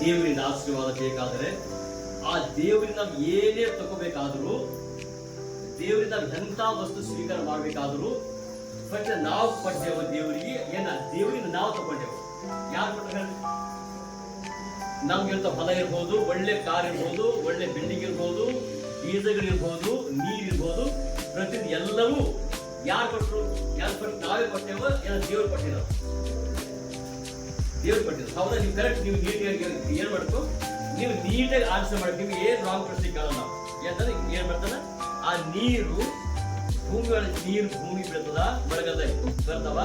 ದೇವರಿಂದ ಆಶೀರ್ವಾದ ಬೇಕಾದರೆ, ಆ ದೇವರಿಂದ ನಾವು ಏನೇ ತಗೋಬೇಕಾದರೂ, ದೇವರಿಂದ ಎಂಥ ವಸ್ತು ಸ್ವೀಕಾರ ಮಾಡಬೇಕಾದರೂ ಫಸ್ಟ್ ನಾವು ಕೊಟ್ಟೆವು ದೇವರಿಗೆ. ದೇವರಿಂದ ನಾವು ತಗೊಂಡೆವು. ಯಾರು ಕೊಟ್ಟರೆ? ನಮ್ಗಿಂತ ಹೊಲ ಇರ್ಬೋದು, ಒಳ್ಳೆ ಕಾರ್ ಇರ್ಬೋದು, ಒಳ್ಳೆ ಬಿಲ್ಡಿಂಗ್ ಇರ್ಬೋದು, ಬೀಜಗಳಿರ್ಬೋದು, ನೀರಿರ್ಬೋದು, ಪ್ರತಿಯೊಂದು ಎಲ್ಲವೂ ಯಾರು ಕೊಟ್ಟರು? ನಾವೇ ಕೊಟ್ಟೆವು. ದೇವ್ರು ಕೊಟ್ಟಿರೋ, ದೇವ್ರು ಕೊಟ್ಟಿರೋ. ಹೌದಾ? ನೀವು ಕರೆಕ್ಟ್, ನೀವು ನೀಟಾಗಿ ಏನ್ ಮಾಡ್ಕೊ, ನೀವು ನೀಟಾಗಿ ಆನ್ಸರ್ ಮಾಡಿ. ನೀವು ಏನ್ ರಾಂಗ್ ಪ್ರಶ್ನೆ ಕೇಳಲ್ಲ. ಯಾಕಂದ್ರೆ ಏನ್ ಮಾಡ್ತಾನ, ಆ ನೀರು ಭೂಮಿ ಒಳಗೆ, ನೀರು ಭೂಮಿ ಬೀಳ್ತದ, ಬರಗದ ಬರ್ತಾವ.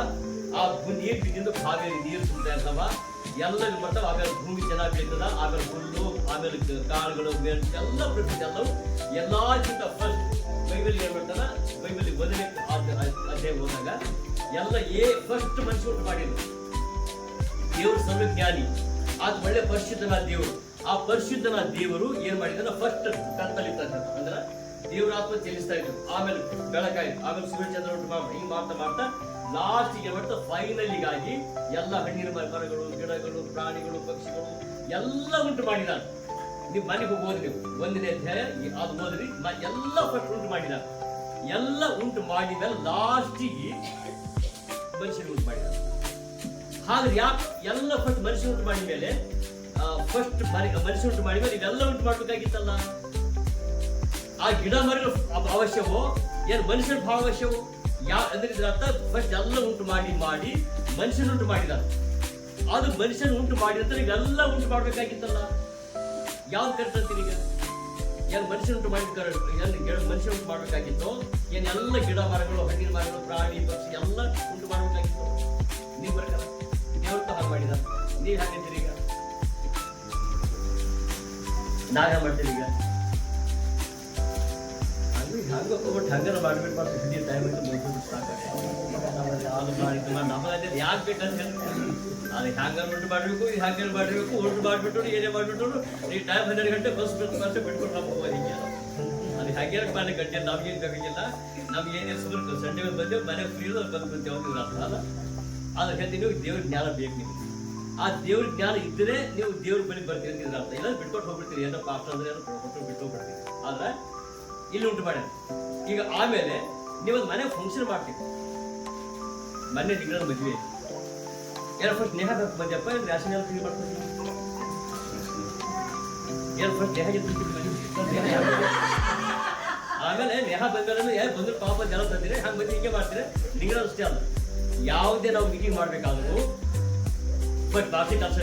ಆ ನೀರು ಬಿದ್ದಿಂದ ಕಾವೇರಿ ನೀರು ತುಂಬ್ತಾ ಇರ್ತಾವ, ಎಲ್ಲ ಬರ್ತಾವ. ಆಮೇಲೆ ಭೂಮಿ ಚೆನ್ನಾಗಿ ಬೀಳ್ತದ, ಆಮೇಲೆ ಹುಲ್ಲು, ಆಮೇಲೆ ಕಾಳುಗಳು, ಮೆಣಸು ಎಲ್ಲ ಪ್ರಕೃತಿ ಎಲ್ಲವೂ ಎಲ್ಲಕ್ಕಿಂತ ಫಸ್ಟ್ ಬೈಬಲ್ ಏನ್ ಮಾಡ್ತಾನ, ಬೈಬಲ್ 1ನೇ ಅಧ್ಯಾಯ ಹೋದಾಗ ಎಲ್ಲ ಫಸ್ಟ್ ಮನುಷ್ಯ ಉಂಟು ಮಾಡಿದ್ರು. ದೇವರು ಸರ್ವಜ್ಞಾನಿ, ಅದು ಒಳ್ಳೆ ಪರಿಶುದ್ಧನ ದೇವರು. ಆ ಪರಿಶುದ್ಧನ ದೇವರು ಏನ್ ಮಾಡಿದಾನ, ಫಸ್ಟ್ ಕತ್ತಲಿದ್ದ ಅಂದ್ರೆ ದೇವ್ರ ಆತ್ಮ ಚಲಿಸ್ತಾ ಇದ್ರು. ಆಮೇಲೆ ಬೆಳಕಾಯ್ತು, ಆಮೇಲೆ ಸೂರ್ಯಚಂದ್ರ ಉಂಟು ಹಿಂಗ್ ಮಾಡ್ತಾ ಮಾಡ್ತಾ ಲಾಸ್ಟಿಗೆ ಮಾಡ್ತಾ ಫೈನಲಿಗಾಗಿ ಎಲ್ಲ ಹಣ್ಣಿನ ಮರಗಳು, ಗಿಡಗಳು, ಪ್ರಾಣಿಗಳು, ಪಕ್ಷಿಗಳು ಎಲ್ಲ ಉಂಟು ಮಾಡಿದಾನ. ನೀವು ಮನೆಗೆ ಹೋಗೋದ್ರಿ, ನೀವು 1ನೇ ಅಧ್ಯಾಯ ಅದು ಹೋದ್ರಿ, ಎಲ್ಲ ಫಸ್ಟ್ ಉಂಟು ಮಾಡಿದಾನ. ಎಲ್ಲ ಉಂಟು ಮಾಡಿದ್ಮೇಲೆ ಲಾಸ್ಟಿಗೆ ಮನುಷ್ಯನಿಗೆ ಉಂಟು ಮಾಡಿದಾನ. ಹಾಗಾದ್ರೆ ಯಾಕೆ ಎಲ್ಲ ಫಸ್ಟ್ ಮನುಷ್ಯ ಉಂಟು ಮಾಡಿದ ಮೇಲೆ, ಫಸ್ಟ್ ಮನುಷ್ಯ ಉಂಟು ಮಾಡಿದ ಮೇಲೆ ಇವೆಲ್ಲ ಉಂಟು ಮಾಡ್ಬೇಕಾಗಿತ್ತಲ್ಲ. ಆ ಗಿಡ ಮರಗಳು ಅವಶ್ಯವೋ, ಏನು ಮನುಷ್ಯನ ಭಾವ ಅವಶ್ಯವೋ? ಅಂದ್ರೆ ಇದ್ರ ಅರ್ಥ ಫಸ್ಟ್ ಎಲ್ಲ ಉಂಟು ಮಾಡಿ ಮನುಷ್ಯನ ಉಂಟು ಮಾಡಿದ. ಅದು ಮನುಷ್ಯನ ಉಂಟು ಮಾಡಿದ್ರೆ ಇವೆಲ್ಲ ಉಂಟು ಮಾಡ್ಬೇಕಾಗಿತ್ತಲ್ಲ. ಯಾವ್ದು ಕರೆಕ್ಟ್ ಅಂತೀರಿ? ಈಗ ಏನ್ ಮನುಷ್ಯನ ಉಂಟು ಮಾಡಿದ ಮನುಷ್ಯ ಉಂಟು ಮಾಡ್ಬೇಕಾಗಿತ್ತು? ಏನೆಲ್ಲ ಗಿಡ ಮರಗಳು, ಹಣ್ಣಿನ ಮರಗಳು, ಪ್ರಾಣಿ ಪಕ್ಷಿ ಎಲ್ಲ ಉಂಟು ಮಾಡ್ಬೇಕಾಗಿತ್ತು? ನೀವು ಬರ್ಕಲ್ಲ, ದೇವ್ರ ಹಾಗೆ ಮಾಡಿದ. ನೀವ್ ಹಾಕಿದ್ದೀರಿ, ಈಗ ನಾವೇ ಮಾಡ್ತೀವಿ. ಈಗ ಹಂಗಾರ ಮಾಡ್ಬಿಟ್ಟು ಮಾಡ್ತೀವಿ. ಟೈಮ್ ನಮಗೆ ಯಾಕೆ ಬೇಕಂತ ಹೇಳಿ ಅದು ಹ್ಯಾಂಗರ್ ಉಂಟು ಮಾಡಬೇಕು, ಇದು ಹ್ಯಾಂಗರ್ ಮಾಡಬೇಕು, ಉಂಟು ಮಾಡಿಬಿಟ್ಟು ಏನೇ ಮಾಡಿಬಿಟ್ಟು ಈ ಟೈಮ್ 12 ಗಂಟೆ ಬಸ್ ಬಿಟ್ಬಿಟ್ಟು ನಾವು ಹೋಗೋದು. ಹಿಂಗೆ ಅದು ಹ್ಯಾಂಗರ್ ಮಾಡಿ ಗಂಟೆ ನಮ್ಗೇನು ಬೇಕಾಗಿಲ್ಲ. ನಮ್ಗೆ ಏನೇ ಸುಮ್ಮನೆ ಸಂಡೇ ಬಂದೇವು, ಮನೆಗೆ ಫ್ರೀ ಬಂದ್ಬಿಡ್ತೇವೆ ಅಂತ ಅರ್ಥ ಅಲ್ಲ. ಅದಕ್ಕೆ ಹೇಳ್ತೀನಿ, ನೀವು ದೇವ್ರ ಜ್ಞಾನ ಬೇಕು. ನಿಮಗೆ ಆ ದೇವ್ರ ಜ್ಞಾನ ಇದ್ದರೆ ನೀವು ದೇವ್ರ ಬಳಿ ಬರ್ತೀರಿ ಅಂತ ಇದ್ರ ಅರ್ಥ. ಇಲ್ಲ ಬಿಟ್ಕೊಟ್ಟು ಹೋಗ್ಬಿಡ್ತೀರಿ, ಏನೋ ಪಾಸ್ಟ್ ಅಂದ್ರೆ ಏನೋ ಕೊಟ್ಟು ಬಿಟ್ಟು ಹೋಗ್ಬಿಡ್ತೀರಿ. ಆದ್ರೆ ಇಲ್ಲಿ ಉಂಟು ಮಾಡ್ಯಾರ. ಈಗ ಆಮೇಲೆ ನೀವು ಒಂದು ಮನೆ ಫಂಕ್ಷನ್ ಮಾಡ್ತೀವಿ. ಮನೆ ತಿಂಗಳ ಮದುವೆ ಏನೋ ಫಸ್ಟ್ ನೇಹ ಬಂದ್ಯಪ್ಪ, ರೇಷನ್ ಎಲ್ಲ ಕ್ಲೀನ್ ಮಾಡ್ತೀವಿ. ಏನೋ ಫಸ್ಟ್ ನೇಹ ಆಮೇಲೆ ನೇಹ ಬಂದ್ಮೇಲೆ ಬಂದ್ರು ಪಾಪ ಜನ ತಂದಿರಿ, ಹಂಗೆ ಬಂದು ಹಿಂಗೆ ಮಾಡ್ತೀರಿ. ನಿಂಗಳ ಅಷ್ಟೇ ಅಲ್ಲ, ಯಾವುದೇ ನಾವು ಮೀಟಿಂಗ್ ಮಾಡ್ಬೇಕಾದ್ರು ಬಟ್ ಬಾಕಿ ಕೆಲಸ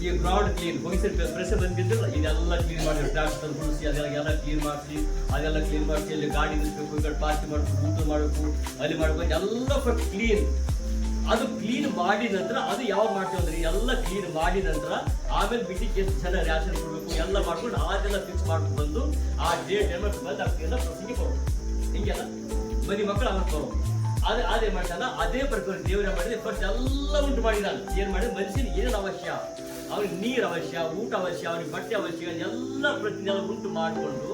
ಈ ಗ್ರೌಂಡ್ ಕ್ಲೀನ್ ಹೋಗಿ ಪ್ರೆಸ್ ಬಂದಿದ್ದಿಲ್ಲ, ಇದೆಲ್ಲ ಕ್ಲೀನ್ ಮಾಡಿ ಟ್ರಾಕ್ಟರ್ ಹುಡಿಸಿ ಅದೆಲ್ಲ ಕ್ಲೀನ್ ಮಾಡಿಸಿ ಅಲ್ಲಿ ಗಾಡಿ ನಿಲ್ಲಿಸ್ಬೇಕು, ಈ ಕಡೆ ಪಾರ್ಕಿಂಗ್ ಮಾಡಬೇಕು, ಊಟ ಮಾಡಬೇಕು, ಅಲ್ಲಿ ಮಾಡಬೇಕು, ಎಲ್ಲ ಫಸ್ಟ್ ಕ್ಲೀನ್. ಅದು ಕ್ಲೀನ್ ಮಾಡಿದ ನಂತರ ಅದು ಯಾವಾಗ ಮಾಡ್ತೀವಿ ಅಂದ್ರೆ ಎಲ್ಲ ಕ್ಲೀನ್ ಮಾಡಿದ ನಂತರ ಆಮೇಲೆ ಮೀಟಿಂಗ್ ಎಷ್ಟು ಜನ ರ್ಯಾಷನ್ ಕೊಡಬೇಕು ಎಲ್ಲ ಮಾಡ್ಕೊಂಡು ಅದೆಲ್ಲ ಫಿಕ್ಸ್ ಮಾಡ್ಕೊಂಡು ಬಂದು ಆ ಡೇಟ್ ಏನು ಬಂದು ಆಗ್ತಿಲ್ಲ ಪ್ರಸಿಗೆ ಕೊಡೋದು. ಹಿಂಗೆಲ್ಲ ಬರೀ ಮಕ್ಕಳು ಆಮೇಲೆ ಕೊಡೋದು. ಅದೇ ಮಾಡ್ತಾನ. ಅದೇ ಪ್ರಕಾರ ದೇವರ ಮಾಡಿದ್ರೆ ಫಸ್ಟ್ ಎಲ್ಲ ಉಂಟು ಮಾಡಿದಾನೆ. ಏನ್ ಮಾಡಿದ್ರೆ ಮನುಷ್ಯನಿಗೆ ಏನೇನು ಅವಶ್ಯ, ಅವನಿಗೆ ನೀರು ಅವಶ್ಯ, ಊಟ ಅವಶ್ಯ, ಅವನಿಗೆ ಬಟ್ಟೆ ಅವಶ್ಯ, ಎಲ್ಲ ಪ್ರತಿಯೊಂದು ಉಂಟು ಮಾಡಿಕೊಂಡು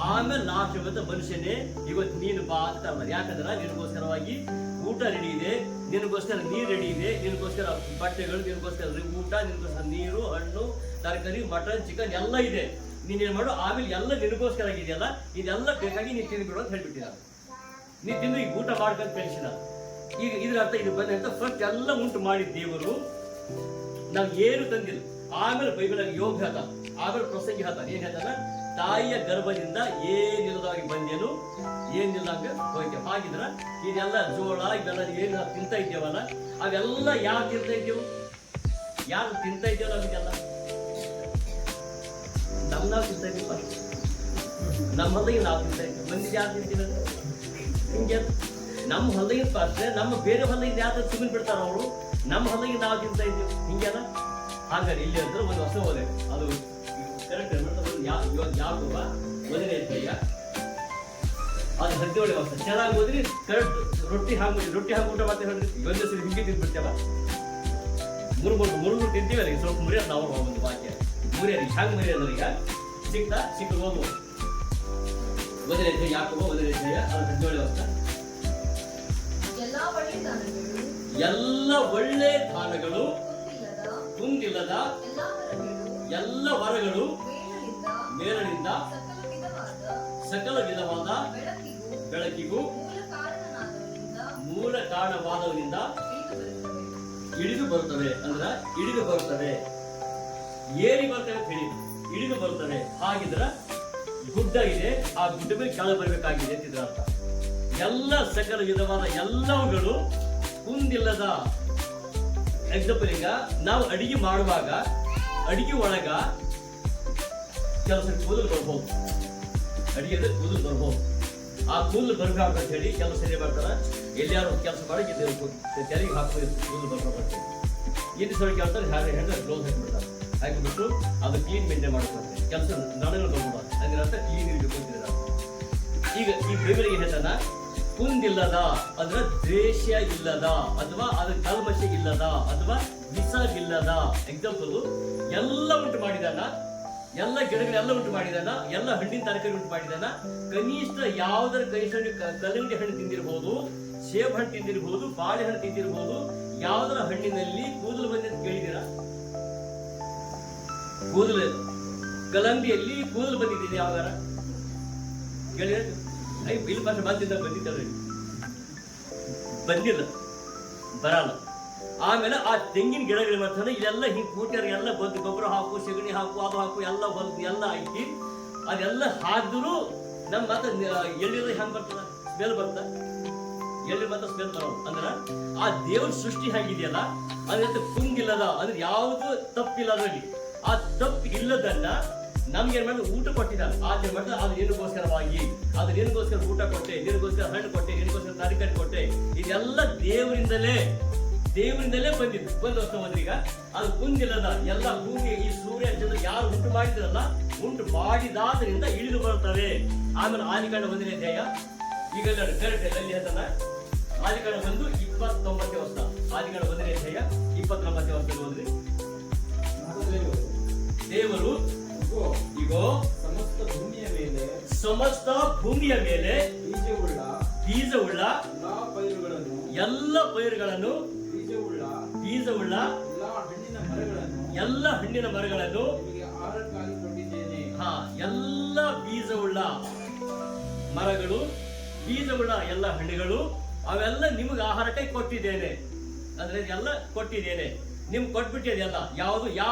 ಆಮೇಲೆ ಲಾಸ್ಟ್ ಇವತ್ತು ಮನುಷ್ಯನೇ ಇವತ್ತು ನೀನು ಬಾ ಅಂತ ಅಲ್ಲ. ಯಾಕಂದ್ರೆ ನಿನಗೋಸ್ಕರವಾಗಿ ಊಟ ರೆಡಿ ಇದೆ, ನಿನಗೋಸ್ಕರ ನೀರು ರೆಡಿ ಇದೆ, ನಿನಗೋಸ್ಕರ ಬಟ್ಟೆಗಳು, ನಿನಗೋಸ್ಕರ ಊಟ, ನಿನಗೋಸ್ಕರ ನೀರು, ಹಣ್ಣು, ತರಕಾರಿ, ಮಟನ್, ಚಿಕನ್ ಎಲ್ಲ ಇದೆ. ನೀನೇನು ಮಾಡು, ಆಮೇಲೆ ಎಲ್ಲ ನಿನಗೋಸ್ಕರ ಆಗಿದೆಯಲ್ಲ, ಇದೆಲ್ಲ ಬೇಕಾಗಿ ನೀನು ತಿಂದ್ಬಿಡು ಅಂತ ಹೇಳ್ಬಿಟ್ಟಿದ್ದಾರೆ. ನೀ ತಿಂದು ಈಗ ಊಟ ಮಾಡ್ಕೊಂತ ಕಳಿಸಿದ. ಈಗ ಇದ್ರ ಅರ್ಥ ಇದು ಬಂದ ಅಂತ ಫಸ್ಟ್ ಎಲ್ಲ ಉಂಟು ಮಾಡಿ ದೇವರು ನಾವು ಏನು ತಂದಿಲ್ಲ. ಆಮೇಲೆ ಬೈಬಲ್ ಯೋಗ ಹೇಳ್ತಾನ, ಆಮೇಲೆ ಪ್ರಸಂಗಿ ಹೇಳ್ತಾನೆ. ಏನ್ ಹೇಳ್ತಾನ? ತಾಯಿಯ ಗರ್ಭದಿಂದ ಏನಿಲ್ಲದಾಗಿ ಬಂದೇನು, ಏನಿಲ್ಲಂಗ ಹೋಯ್ತೇವೆ. ಹಾಗಿದ್ರ ಇದೆಲ್ಲ ಜೋಳ ಇವೆಲ್ಲ ಏನು ತಿಂತ ಇದ್ದೇವಲ್ಲ, ಅವೆಲ್ಲ ಯಾರು ತಿಂತ ಇದ್ದೇವು? ಯಾರು ತಿಂತ ಇದ್ದೇವಲ್ಲ ಅದಕ್ಕೆಲ್ಲ ನಾವು ತಿಂತ ಇದ್ದೀವಿ. ನಮ್ಮ ಹೊಲದಾಗಿ ನಾವು ತಿಂತ ಇದ್ದೀವಿ, ಮಂದಿ ಯಾರು ತಿಂತೀವಿ? ಹಿಂಗೆ ನಮ್ಮ ಹೊಲದಾಗಿನ ಪಾಸ್ರೆ ನಮ್ಮ ಬೇರೆ ಹೊಲದಾಗಿಂದ ಯಾರು ಸುಮ್ಮನೆ ಬಿಡ್ತಾರ ಅವರು, ನಮ್ಮ ಹೊಲದಾಗಿ ನಾವು ತಿಂತ ಇದ್ದೀವಿ. ಹಿಂಗೆಲ್ಲ ಹಾಗಾದ್ರೆ ಇಲ್ಲಿ ಅಂದ್ರೆ ಒಂದು ಹೊಸ ಹೋದೆ ಅದು ಕರೆಕ್ಟ್ ಯಾವ್ದು 1ನೇ ಅಧ್ಯಾಯ ಅದು 17ನೇ ವರ್ಷ ಚೆನ್ನಾಗಿ ಹೋದ್ರಿ. ಕರೆಕ್ಟ್ ರೊಟ್ಟಿ ಹಾಕಿ ಊಟ ಮಾಡ್ತೇವೆ ಹೇಳ್ರಿ. ಒಂದೇ ಸರಿ ಹಿಂಗೆ ತಿಂದ್ಬಿಡ್ತೇವ, ಮೂರು ತಿಂತೀವಲ್ಲ. ಸ್ವಲ್ಪ ಮುರಿಯೋದು ನಾವು ಒಂದು ವಾಕ್ಯ ಮುರಿಯರಿ ಹಂಗೆ ಮುರಿಯೋದ್ರ. ಈಗ ಸಿಕ್ಕ ಹೋಗುವ 1ನೇ ಅಧ್ಯಾಯ ಯಾಕೋಬ 1ನೇ ಅಧ್ಯಾಯ ಅದು 17ನೇ ವರ್ಷ. ಎಲ್ಲ ಒಳ್ಳೆ ದಾನಗಳು ತುಂಬಿಲ್ಲದ ಎಲ್ಲ ವರಗಳು ಮೇಲಿನಿಂದ ಸಕಲ ವಿಧವಾದ ಬೆಳಕಿಗೂ ಮೂಲ ಕಾರಣವಾದವನಿಂದ ಇಳಿದು ಬರುತ್ತವೆ. ಅಂದ್ರ ಇಳಿದು ಬರುತ್ತವೆ, ಏರಿ ಬರ್ತವೆ, ಇಳಿದು ಬರುತ್ತವೆ. ಹಾಗಿದ್ರ ಗುಡ್ಡ ಇದೆ, ಆ ಗುಡ್ಡ ಮೇಲೆ ಕೆಳ ಬರಬೇಕಾಗಿದೆ ಅಂತಿದ್ರ ಅರ್ಥ. ಎಲ್ಲ ಸಕಲ ವಿಧವಾದ ಎಲ್ಲವುಗಳು ಕುಂದಿಲ್ಲದ. ಎಕ್ಸಾಂಪಲ್, ಈಗ ನಾವು ಅಡಿಗೆ ಮಾಡುವಾಗ ಅಡಿಗೆ ಒಳಗ ಕೆಲಸ ಕೂದಲು ಬರ್ಬೋದು, ಅಡಿಗೆ ಕೂದಲು ಬರ್ಬೋದು. ಆ ಕೂದಲು ಬರ್ಬೇಕು ಅಂತ ಹೇಳಿ ಕೆಲಸ ಸರಿ ಮಾಡ್ತಾರ. ಎಲ್ಲಾರು ಕೆಲಸ ಮಾಡಿ ತೆರಿಗೆ ಹಾಕೋದು ಕೂದಲು ಬರ್ಬೇಕು. ಇನ್ನು ಸ್ವಲ್ಪ ಕೇಳ್ತಾರೆ, ಹೆಣ್ಣು ಗ್ಲೌಸ್ ಹಾಕಿಬಿಡ್ತಾರೆ. ಹಾಕಿಬಿಟ್ಟು ಅದು ಕ್ಲೀನ್ ಮೇಂಟೈನ್ ಮಾಡ್ತಾರೆ. ಕೆಲಸ ನಡಗಳು ಬರ್ಬೋದು, ಅದ್ರ ಅರ್ಥ ಕ್ಲೀನ್ ಇರಬೇಕು ಅಂತಿದ್ದಾರೆ. ಈಗ ಈ ಬೈಬಲಿಗೆ ಹೇಳ್ತಾನ, ಕುಂದಿಲ್ಲದ ಅಂದ್ರೆ ದ್ವೇಷ ಇಲ್ಲದ, ಅಥವಾ ಅದು ಕಲ್ಮಶ ಇಲ್ಲದ, ಅಥವಾ ವಿಷವಿಲ್ಲದ. ಎಕ್ಸಾಂಪಲ್, ಎಲ್ಲ ಉಂಟು ಮಾಡಿದಾನ, ಎಲ್ಲ ಗಿಡಗಳೆಲ್ಲ ಉಂಟು ಮಾಡಿದಾನ, ಎಲ್ಲ ಹಣ್ಣಿನ ತರಕಾರಿ ಉಂಟು ಮಾಡಿದಾನ. ಕನಿಷ್ಠ ಯಾವ್ದರ ಕನಿಷ್ಠ ಕಲ್ಲಂಗಡಿ ಹಣ್ಣು ತಿಂದಿರ್ಬೋದು, ಸೇಬ್ ಹಣ್ಣು ತಿಂದಿರ್ಬೋದು, ಬಾಳೆಹಣ್ಣು ತಿಂದಿರ್ಬೋದು. ಯಾವ್ದರ ಹಣ್ಣಿನಲ್ಲಿ ಕೂದಲು ಬಂದಿದ್ದು ಕೇಳಿದಿರಾ? ಕೂದಲು ಕಲ್ಲಂಗಡಿಯಲ್ಲಿ ಕೂದಲು ಬಂದಿದ್ದೀನಿ ಯಾವಾಗಾರ ಕೇಳಿದ್ರೆ? ಇಲ್ಲಿ ಮಾತ್ರ ಬಂದಿದ್ದಲ್ರಿ, ಬಂದಿಲ್ಲ, ಬರಲ್ಲ. ಆಮೇಲೆ ಆ ತೆಂಗಿನ ಗಿಡಗಳು ಬರ್ತಾನೆ, ಇಲ್ಲೆಲ್ಲ ಹಿಂಗೆ ಕೂಟ್ಯಾರ, ಎಲ್ಲ ಬಂದು ಗೊಬ್ಬರ ಹಾಕು, ಸಗಣಿ ಹಾಕು, ಅದು ಹಾಕು, ಎಲ್ಲ ಹೊಲ್ದು ಎಲ್ಲ ಐತಿ. ಅದೆಲ್ಲ ಹಾಕಿದ್ರು ನಮ್ ಮಾತ್ರ ಎಳ್ಳಿದ್ರೆ ಹೆಂಗ್ ಬರ್ತದ? ಸ್ಮೆಲ್ ಬರ್ತ, ಎಳ್ಳಿ ಮಾತ್ರ ಸ್ಮೆಲ್ ಬರೋದು. ಅಂದ್ರ ಆ ದೇವ್ರ ಸೃಷ್ಟಿ ಹೇಗಿದೆಯಲ್ಲ, ಅದ್ರ ಕುಂಗಿಲ್ಲದ, ಅಂದ್ರೆ ಯಾವುದು ತಪ್ಪಿಲ್ಲ ಅದರಲ್ಲಿ. ಆ ತಪ್ಪು ಇಲ್ಲದನ್ನ ನಮ್ಗೆ ಏನ್ ಮಾಡಿದ್ರೆ ಊಟ ಕೊಟ್ಟಿದ್ದಾರೆ. ಆಚರಣೆ ಮಾಡಿದ್ರೆ ಅದು ನಿನಗೋಸ್ಕರವಾಗಿ, ಅದು ನಿನಗೋಸ್ಕರ ಊಟ ಕೊಟ್ಟೆ, ನಿನಗೋಸ್ಕರ ಹಣ್ಣು ಕೊಟ್ಟೆ, ನಿನಗೋಸ್ಕರ ತರಕಾರಿ ಕೊಟ್ಟೆ. ಇದೆಲ್ಲ ದೇವರಿಂದಲೇ ಬಂದಿದ್ದು. ಒಂದು ವರ್ಷ ಹೋದ್ರೀಗ ಅದು ಕುಂದಿಲ್ಲದ. ಎಲ್ಲ ಭೂಮಿ, ಈ ಸೂರ್ಯ ಚಂದ್ರ ಯಾರು ಉಂಟು ಮಾಡಿದ್ರಲ್ಲ, ಉಂಟು ಮಾಡಿದಾದ್ರಿಂದ ಇಳಿದು ಬರ್ತವೆ. ಆಮೇಲೆ ಆದಿಕಾಂಡ 1ನೇ ಅಧ್ಯಾಯ, ಈಗ ಕರೆಕ್ಟ್ ಅಲ್ಲಿ ಹೇಳ್ತಾನ, ಆದಿಕಾಂಡ 1:29 ವರ್ಷ. ಆದಿಕಾಂಡ 1ನೇ ಅಧ್ಯಾಯ 29 ವರ್ಷದಲ್ಲಿ ಹೋದ್ರಿ. ದೇವರು ಇಗೋ ಸಮಸ್ತ ಭೂಮಿಯ ಮೇಲೆ ಬೀಜವುಳ್ಳ ಎಲ್ಲ ಪೈರುಗಳನ್ನು, ಬೀಜವುಳ್ಳ ಎಲ್ಲ ಹಣ್ಣಿನ ಮರಗಳನ್ನು, ಎಲ್ಲ ಬೀಜವುಳ್ಳ ಮರಗಳು, ಬೀಜವುಳ್ಳ ಎಲ್ಲ ಹಣ್ಣುಗಳು, ಅವೆಲ್ಲ ನಿಮಗೆ ಆಹಾರಕ್ಕಾಗಿ ಕೊಟ್ಟಿದ್ದೇನೆ. ಅಂದ್ರೆ ಎಲ್ಲ ಕೊಟ್ಟಿದ್ದೇನೆ, ನಿಮ್ಗೆ ಕೊಟ್ಬಿಟ್ಟಿದೆಯಲ್ಲ. ಯಾವುದು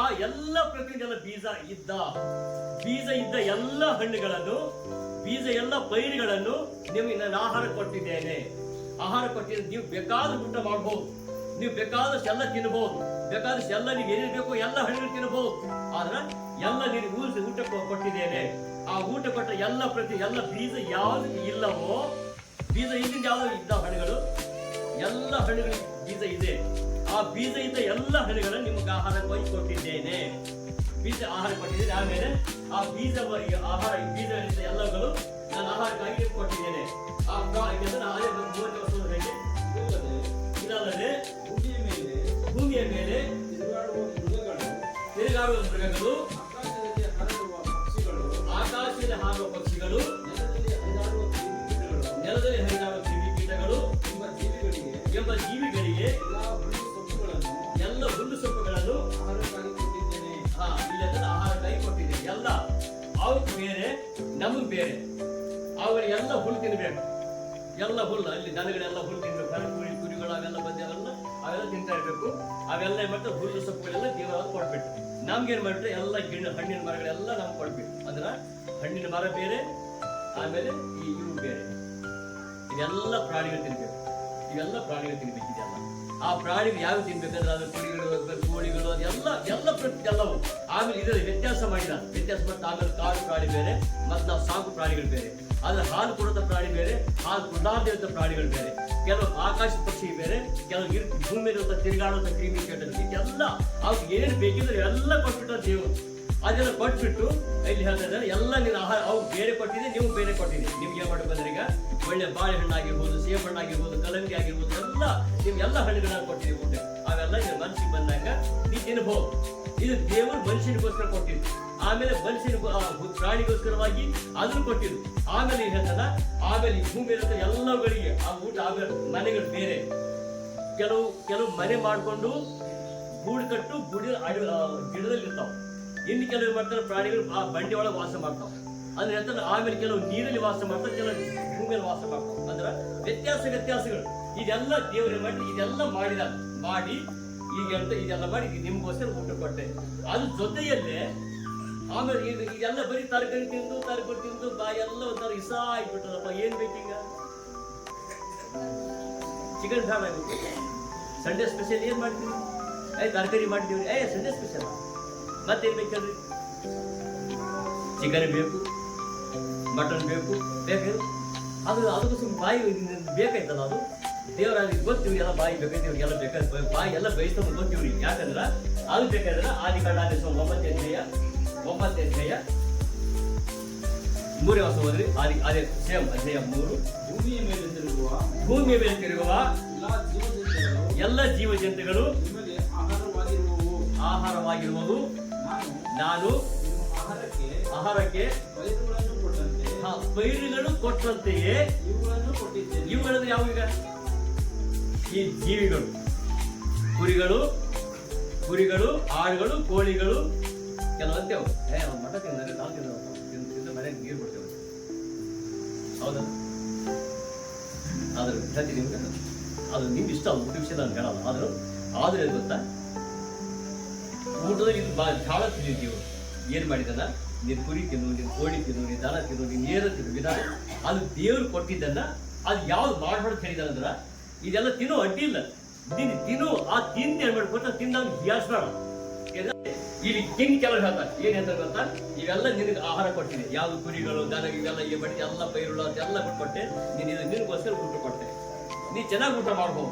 ಎಲ್ಲ ಪ್ರಕೃತಿ ಎಲ್ಲ ಬೀಜ ಇದ್ದ ಎಲ್ಲ ಹಣ್ಣುಗಳನ್ನು, ಬೀಜ ಎಲ್ಲ ಪೈರುಗಳನ್ನು ನಿಮಗೆ ನಾನು ಆಹಾರ ಕೊಟ್ಟಿದ್ದೇನೆ. ಆಹಾರ ಕೊಟ್ಟಿದ್ದೆ, ನೀವು ಬೇಕಾದ ಊಟ ಮಾಡ್ಬೋದು, ನೀವು ಬೇಕಾದಷ್ಟು ಎಲ್ಲ ತಿನ್ಬಹುದು, ಬೇಕಾದಷ್ಟು ಎಲ್ಲ ನೀವು ಏನೇನು ಬೇಕು ಎಲ್ಲ ಹಣ್ಣುಗಳು ತಿನ್ಬಹುದು. ಆದ್ರೆ ಎಲ್ಲ ನೀನು ಊಟ ಕೊಟ್ಟಿದ್ದೇನೆ. ಆ ಊಟ ಕೊಟ್ಟ ಎಲ್ಲ ಬೀಜ ಯಾವ್ದು ಇಲ್ಲವೋ, ಬೀಜ ಇದ್ದಿಂದ ಯಾವ್ದು ಇದ್ದ ಹಣ್ಣುಗಳು, ಎಲ್ಲ ಹಣ್ಣುಗಳು ಬೀಜ ಇದೆ. ಆ ಬೀಜ ಇದ್ದ ಎಲ್ಲ ಹಣ್ಣುಗಳನ್ನು ನಿಮಗೆ ಆಹಾರವಾಗಿ ಕೊಟ್ಟಿದ್ದೇನೆ. ಬೀಜ ಆಹಾರ ಕೊಟ್ಟಿದ್ದೇನೆ. ಆಮೇಲೆ ಆ ಬೀಜ ಎಲ್ಲಗಳು ನಾನು ಆಹಾರಕ್ಕಾಗಿ ಕೊಟ್ಟಿದ್ದೇನೆ. ಇದಲ್ಲದೆ ಭೂಮಿಯ ಮೇಲೆ ತಿರುಗಾಡುವ ಮೃಗಗಳು, ಆಕಾಶದಲ್ಲಿ ಹಾರುವ ಪಕ್ಷಿಗಳು, ನೆಲದಲ್ಲಿ ಹರಿದಾಡುವ ಕ್ರಿಮಿಕೀಟಗಳು ಎಂಬ ಜೀವಿಗಳಿಗೆ ಎಲ್ಲ ಹುಲ್ಲು ಸೊಪ್ಪುಗಳನ್ನು ಆಹಾರಕ್ಕಾಗಿ ಕೊಟ್ಟಿದ್ದೇನೆ. ಎಲ್ಲ ಅವಕ್ಕೆ ಬೇರೆ, ನಮಗ್ ಬೇರೆ. ಅವರಿಗೆಲ್ಲ ಹುಲ್ಲು ತಿನ್ಬೇಕು, ಎಲ್ಲ ಹುಲ್ಲು, ಅಲ್ಲಿ ದನಗಳೆಲ್ಲ ಹುಲ್ಲು ತಿನ್ಬೇಕು, ಕುರಿಗಳು ಅವೆಲ್ಲ ಬಂದು ಅವೆಲ್ಲ ತಿಂತಾ ಇರ್ಬೇಕು. ಅವೆಲ್ಲ ಏನ್ ಮಾಡ್ತಾರೆ, ಹುಲ್ಲು ಸೊಪ್ಪುಗಳೆಲ್ಲ ದೇವರಾದ್ರು ಕೊಡ್ಬೇಕು. ನಮ್ಗೆ ಏನ್ ಮಾಡ್ಬಿಟ್ರೆ ಎಲ್ಲ ಹಣ್ಣಿನ ಮರಗಳೆಲ್ಲ ನಮ್ಗೆ ಕೊಡ್ಬೇಕು. ಅಂದ್ರ ಹಣ್ಣಿನ ಮರ ಬೇರೆ, ಆಮೇಲೆ ಇವು ಬೇರೆ. ಇವೆಲ್ಲ ಪ್ರಾಣಿಗಳು ತಿನ್ಬೇಕು, ಇದೆಲ್ಲ ಆ ಪ್ರಾಣಿಗಳು ಯಾವ ತಿನ್ಬೇಕಂದ್ರೆ ಅದು ಕೋಳಿಗಳು ಅದೆಲ್ಲ ಪ್ರಕೃತಿ ಎಲ್ಲವು. ಆಮೇಲೆ ಇದರಲ್ಲಿ ವ್ಯತ್ಯಾಸ ಮಾಡ್ತಾ ಆಮೇಲೆ ಕಾಡು ಪ್ರಾಣಿ ಬೇರೆ, ಮತ್ತೆ ನಾವು ಸಾಕು ಪ್ರಾಣಿಗಳು ಬೇರೆ. ಆದ್ರೆ ಹಾಲು ಕೊಡುತ್ತ ಪ್ರಾಣಿ ಬೇರೆ, ಹಾಲು ಕೊಡಾದಿರುವಂತ ಪ್ರಾಣಿಗಳು ಬೇರೆ. ಕೆಲವು ಆಕಾಶ ಪಕ್ಷಿ ಬೇರೆ, ಕೆಲವು ಭೂಮಿ ಇರುವಂತ ತಿರುಗಾಡುವಂತ ಕ್ರಿಮಿ ಕೀಟಗಳು, ಇದೆಲ್ಲ ಅವ್ರಿಗೆ ಏನೇನು ಬೇಕಿದ್ರೆ ಎಲ್ಲ ಕೊಟ್ಬಿಟ್ಟ ದೇವರು. ಅದೆಲ್ಲ ಕೊಟ್ಬಿಟ್ಟು ಇಲ್ಲಿ ಹೇಳ್ತಾ ಇದ್ದಾರೆ, ಎಲ್ಲ ನೀನು ಆಹಾರ ಅವ್ರು ಬೇರೆ ಕೊಟ್ಟಿದೆ, ನೀವು ಬೇರೆ ಕೊಟ್ಟಿದೆ. ನಿಮ್ಗೆ ಏನ್ ಮಾಡ್ಬೇಕಂದ್ರೆ ಈಗ ಒಳ್ಳೆ ಬಾಳೆಹಣ್ಣಾಗಿರ್ಬೋದು, ಸೇಬ್ ಹಣ್ಣಾಗಿರ್ಬೋದು, ಕಲ್ಲಂಗಡಿ ಆಗಿರ್ಬೋದು, ಎಲ್ಲ ನಿಮ್ಗೆಲ್ಲ ಹಣ್ಣುಗಳನ್ನ ಕೊಟ್ಟಿದೆ ಊಟ. ಅವೆಲ್ಲ ನಿನ್ನ ಮನಸ್ಸಿಗೆ ಬಂದಾಗ ನೀ ತಿನ್ಬಹುದು. ಇದು ದೇವರು ಮನುಷ್ಯನಿಗೋಸ್ಕರ ಕೊಟ್ಟಿದ್ದು. ಆಮೇಲೆ ಪ್ರಾಣಿಗೋಸ್ಕರವಾಗಿ ಅದನ್ನು ಕೊಟ್ಟಿದ್ದು. ಆಮೇಲೆ ಹೇಳ್ತಾನ, ಆಮೇಲೆ ಈ ಭೂಮಿ ಇರುತ್ತೆ ಎಲ್ಲಗಳಿಗೆ ಆ ಊಟ. ಆಮೇಲೆ ಮನೆಗಳು ಬೇರೆ, ಕೆಲವು ಮನೆ ಮಾಡ್ಕೊಂಡು ಗೂಡು ಕಟ್ಟು ಗಿಡದಲ್ಲಿ ಇರ್ತಾವ. ಇನ್ನು ಕೆಲವು ಮಾಡ್ತಾರೆ ಪ್ರಾಣಿಗಳು ಆ ಬಂಡೆ ಒಳಗೆ ವಾಸ ಮಾಡ್ತಾವ. ಅಂದ್ರೆ ಎಂತ ಆಮೇಲೆ ಕೆಲವು ನೀರಲ್ಲಿ ವಾಸ ಮಾಡ್ತಾರೆ, ಕೆಲವು ಭೂಮಿಯಲ್ಲಿ ವಾಸ ಮಾಡ್ತಾವ. ಅಂದ್ರೆ ವ್ಯತ್ಯಾಸಗಳು ಇದೆಲ್ಲ ದೇವರು ಮಾಡಿ ಇದೆಲ್ಲ ಮಾಡಿ ಈಗ ಅಂತ ಇದೆಲ್ಲ ಮಾಡಿ ನಿಮ್ಗೋಸ್ಕರ ಊಟ ಕೊಟ್ಟೆ. ಅದ್ರ ಜೊತೆಯಲ್ಲೇ ಆಮೇಲೆ ಇದೆಲ್ಲ ಬರೀ ತರಕಾರಿ ತಿಂದು ಬಾಯೆಲ್ಲ ಒಂಥರ ಇಸ ಆಗ್ಬಿಟ್ಟದಪ್ಪ. ಏನ್ ಬೇಕೀಗ? ಚಿಕನ್ ಫ್ರೈ ಆಗುತ್ತೆ. ಸಂಡೇ ಸ್ಪೆಷಲ್ ಏನ್ ಮಾಡ್ತೀವಿ? ತರಕಾರಿ ಮಾಡ್ತೀವಿ. ಸಂಡೇ ಸ್ಪೆಷಲ್ ಮತ್ತೇನ್ ಬೇಕಲ್ರಿ? ಚಿಕನ್ ಬೇಕು, ಮಟನ್ ಬೇಕು, ಅದಕ್ಕೋಸ್ಕರ ಬಾಯಿ ಬೇಕಾಯ್ತಲ್ಲ. ಅದು ದೇವರ ಗೊತ್ತಿವ್ರಿ ಎಲ್ಲ ಬಾಯಿ ಬೇಕಾಯ್ತು, ಇವ್ರಿಗೆಲ್ಲ ಬೇಕಾದ್ರೆ ಬಾಯಿ ಎಲ್ಲ ಬಯಸ್ಕೊಂಡು ಗೊತ್ತಿವ್ರಿ. ಯಾಕಂದ್ರ ಅದು ಬೇಕಾದ್ರೆ ಆದಿಕಾಂಡ 9ನೇ ಅಧ್ಯಾಯ 3ನೇ ವರ್ಷ ಹೋದ್ರಿ. ಅದೇ ಸೇಮ್ ಅಧ್ಯಾಯ 3. ಭೂಮಿಯ ಮೇಲೆ ತಿರುಗುವ ಎಲ್ಲ ಜೀವ ಜಂತುಗಳು ಆಹಾರವಾಗಿರುವುದು. ನಾನು ಆಹಾರಕ್ಕೆ ಪೈರುಗಳು ಕೊಟ್ಟಂತೆಯೇ ಇವುಗಳನ್ನು ಯಾವೀಗ ಈ ಜೀವಿಗಳು, ಕುರಿಗಳು, ಆಡುಗಳು, ಕೋಳಿಗಳು ಕೆಲವಂತೇವು ಮಠ ತಿಂದರೆ ನಾವು ತಿಂದ ಮನೆಗೆ ನೀರು ಬಿಡ್ತೇವೆ. ಹೌದಾ? ಆದ್ರೆ ವಿದ್ಯಾರ್ಥಿ ನಿಮ್ಗೆ ಅದು ನಿಮ್ಗೆ ಇಷ್ಟ ಊಟ ವಿಷಯ ನಾನು ಹೇಳಲ್ಲ. ಆದ್ರೆ ಗೊತ್ತಾ, ಊಟದಲ್ಲಿ ಇದು ಭಾಳ ತಿಂದಿದ್ದೀವಿ. ಏನ್ ಮಾಡಿದಲ್ಲ, ನೀನು ಕುರಿ ತಿನ್ನು, ನೀನು ಕೋಳಿ ತಿನ್ನು, ನೀನು ದನ ತಿನ್ನು, ನೀನು ನೇರ ತಿನ್ನು ವಿಧಾನ ಅದು ದೇವ್ರು ಕೊಟ್ಟಿದ್ದನ್ನ ಅದು ಯಾವ್ದು ಮಾಡ್ಬಾರ್ದು ಹೇಳಿದಾರಂದ್ರ ಇದೆಲ್ಲ ತಿನ್ನೋ ಅಡ್ಡಿ ಇಲ್ಲ. ತಿನ್ನು ಆ ತಿಂದು ಏನ್ ಮಾಡ್ಕೊತ ತಿಂದಾಗ ಗ್ಯಾಸ್ಬೇಡ. ಇಲ್ಲಿ ಕಿಂಗ್ ಕೆಲವರು ಹೇಳ್ತಾರೆ, ಏನ್ ಹೇಳ್ತಾರೆ ಗೊತ್ತಾ, ಇವೆಲ್ಲ ನಿನಗೆ ಆಹಾರ ಕೊಟ್ಟಿದೆ. ಯಾವ್ದು ಕುರಿಗಳು, ದನ, ಇವೆಲ್ಲ ಈ ಬಡ್ಡಿ ಎಲ್ಲ ಪೈರುಳು ಅದೆಲ್ಲ ಕೊಟ್ಟೆ. ನೀನು ಇದು ನಿನಗೋಸ್ಕರ ಊಟ ಕೊಟ್ಟೆ. ನೀ ಚೆನ್ನಾಗಿ ಊಟ ಮಾಡ್ಬೋದು,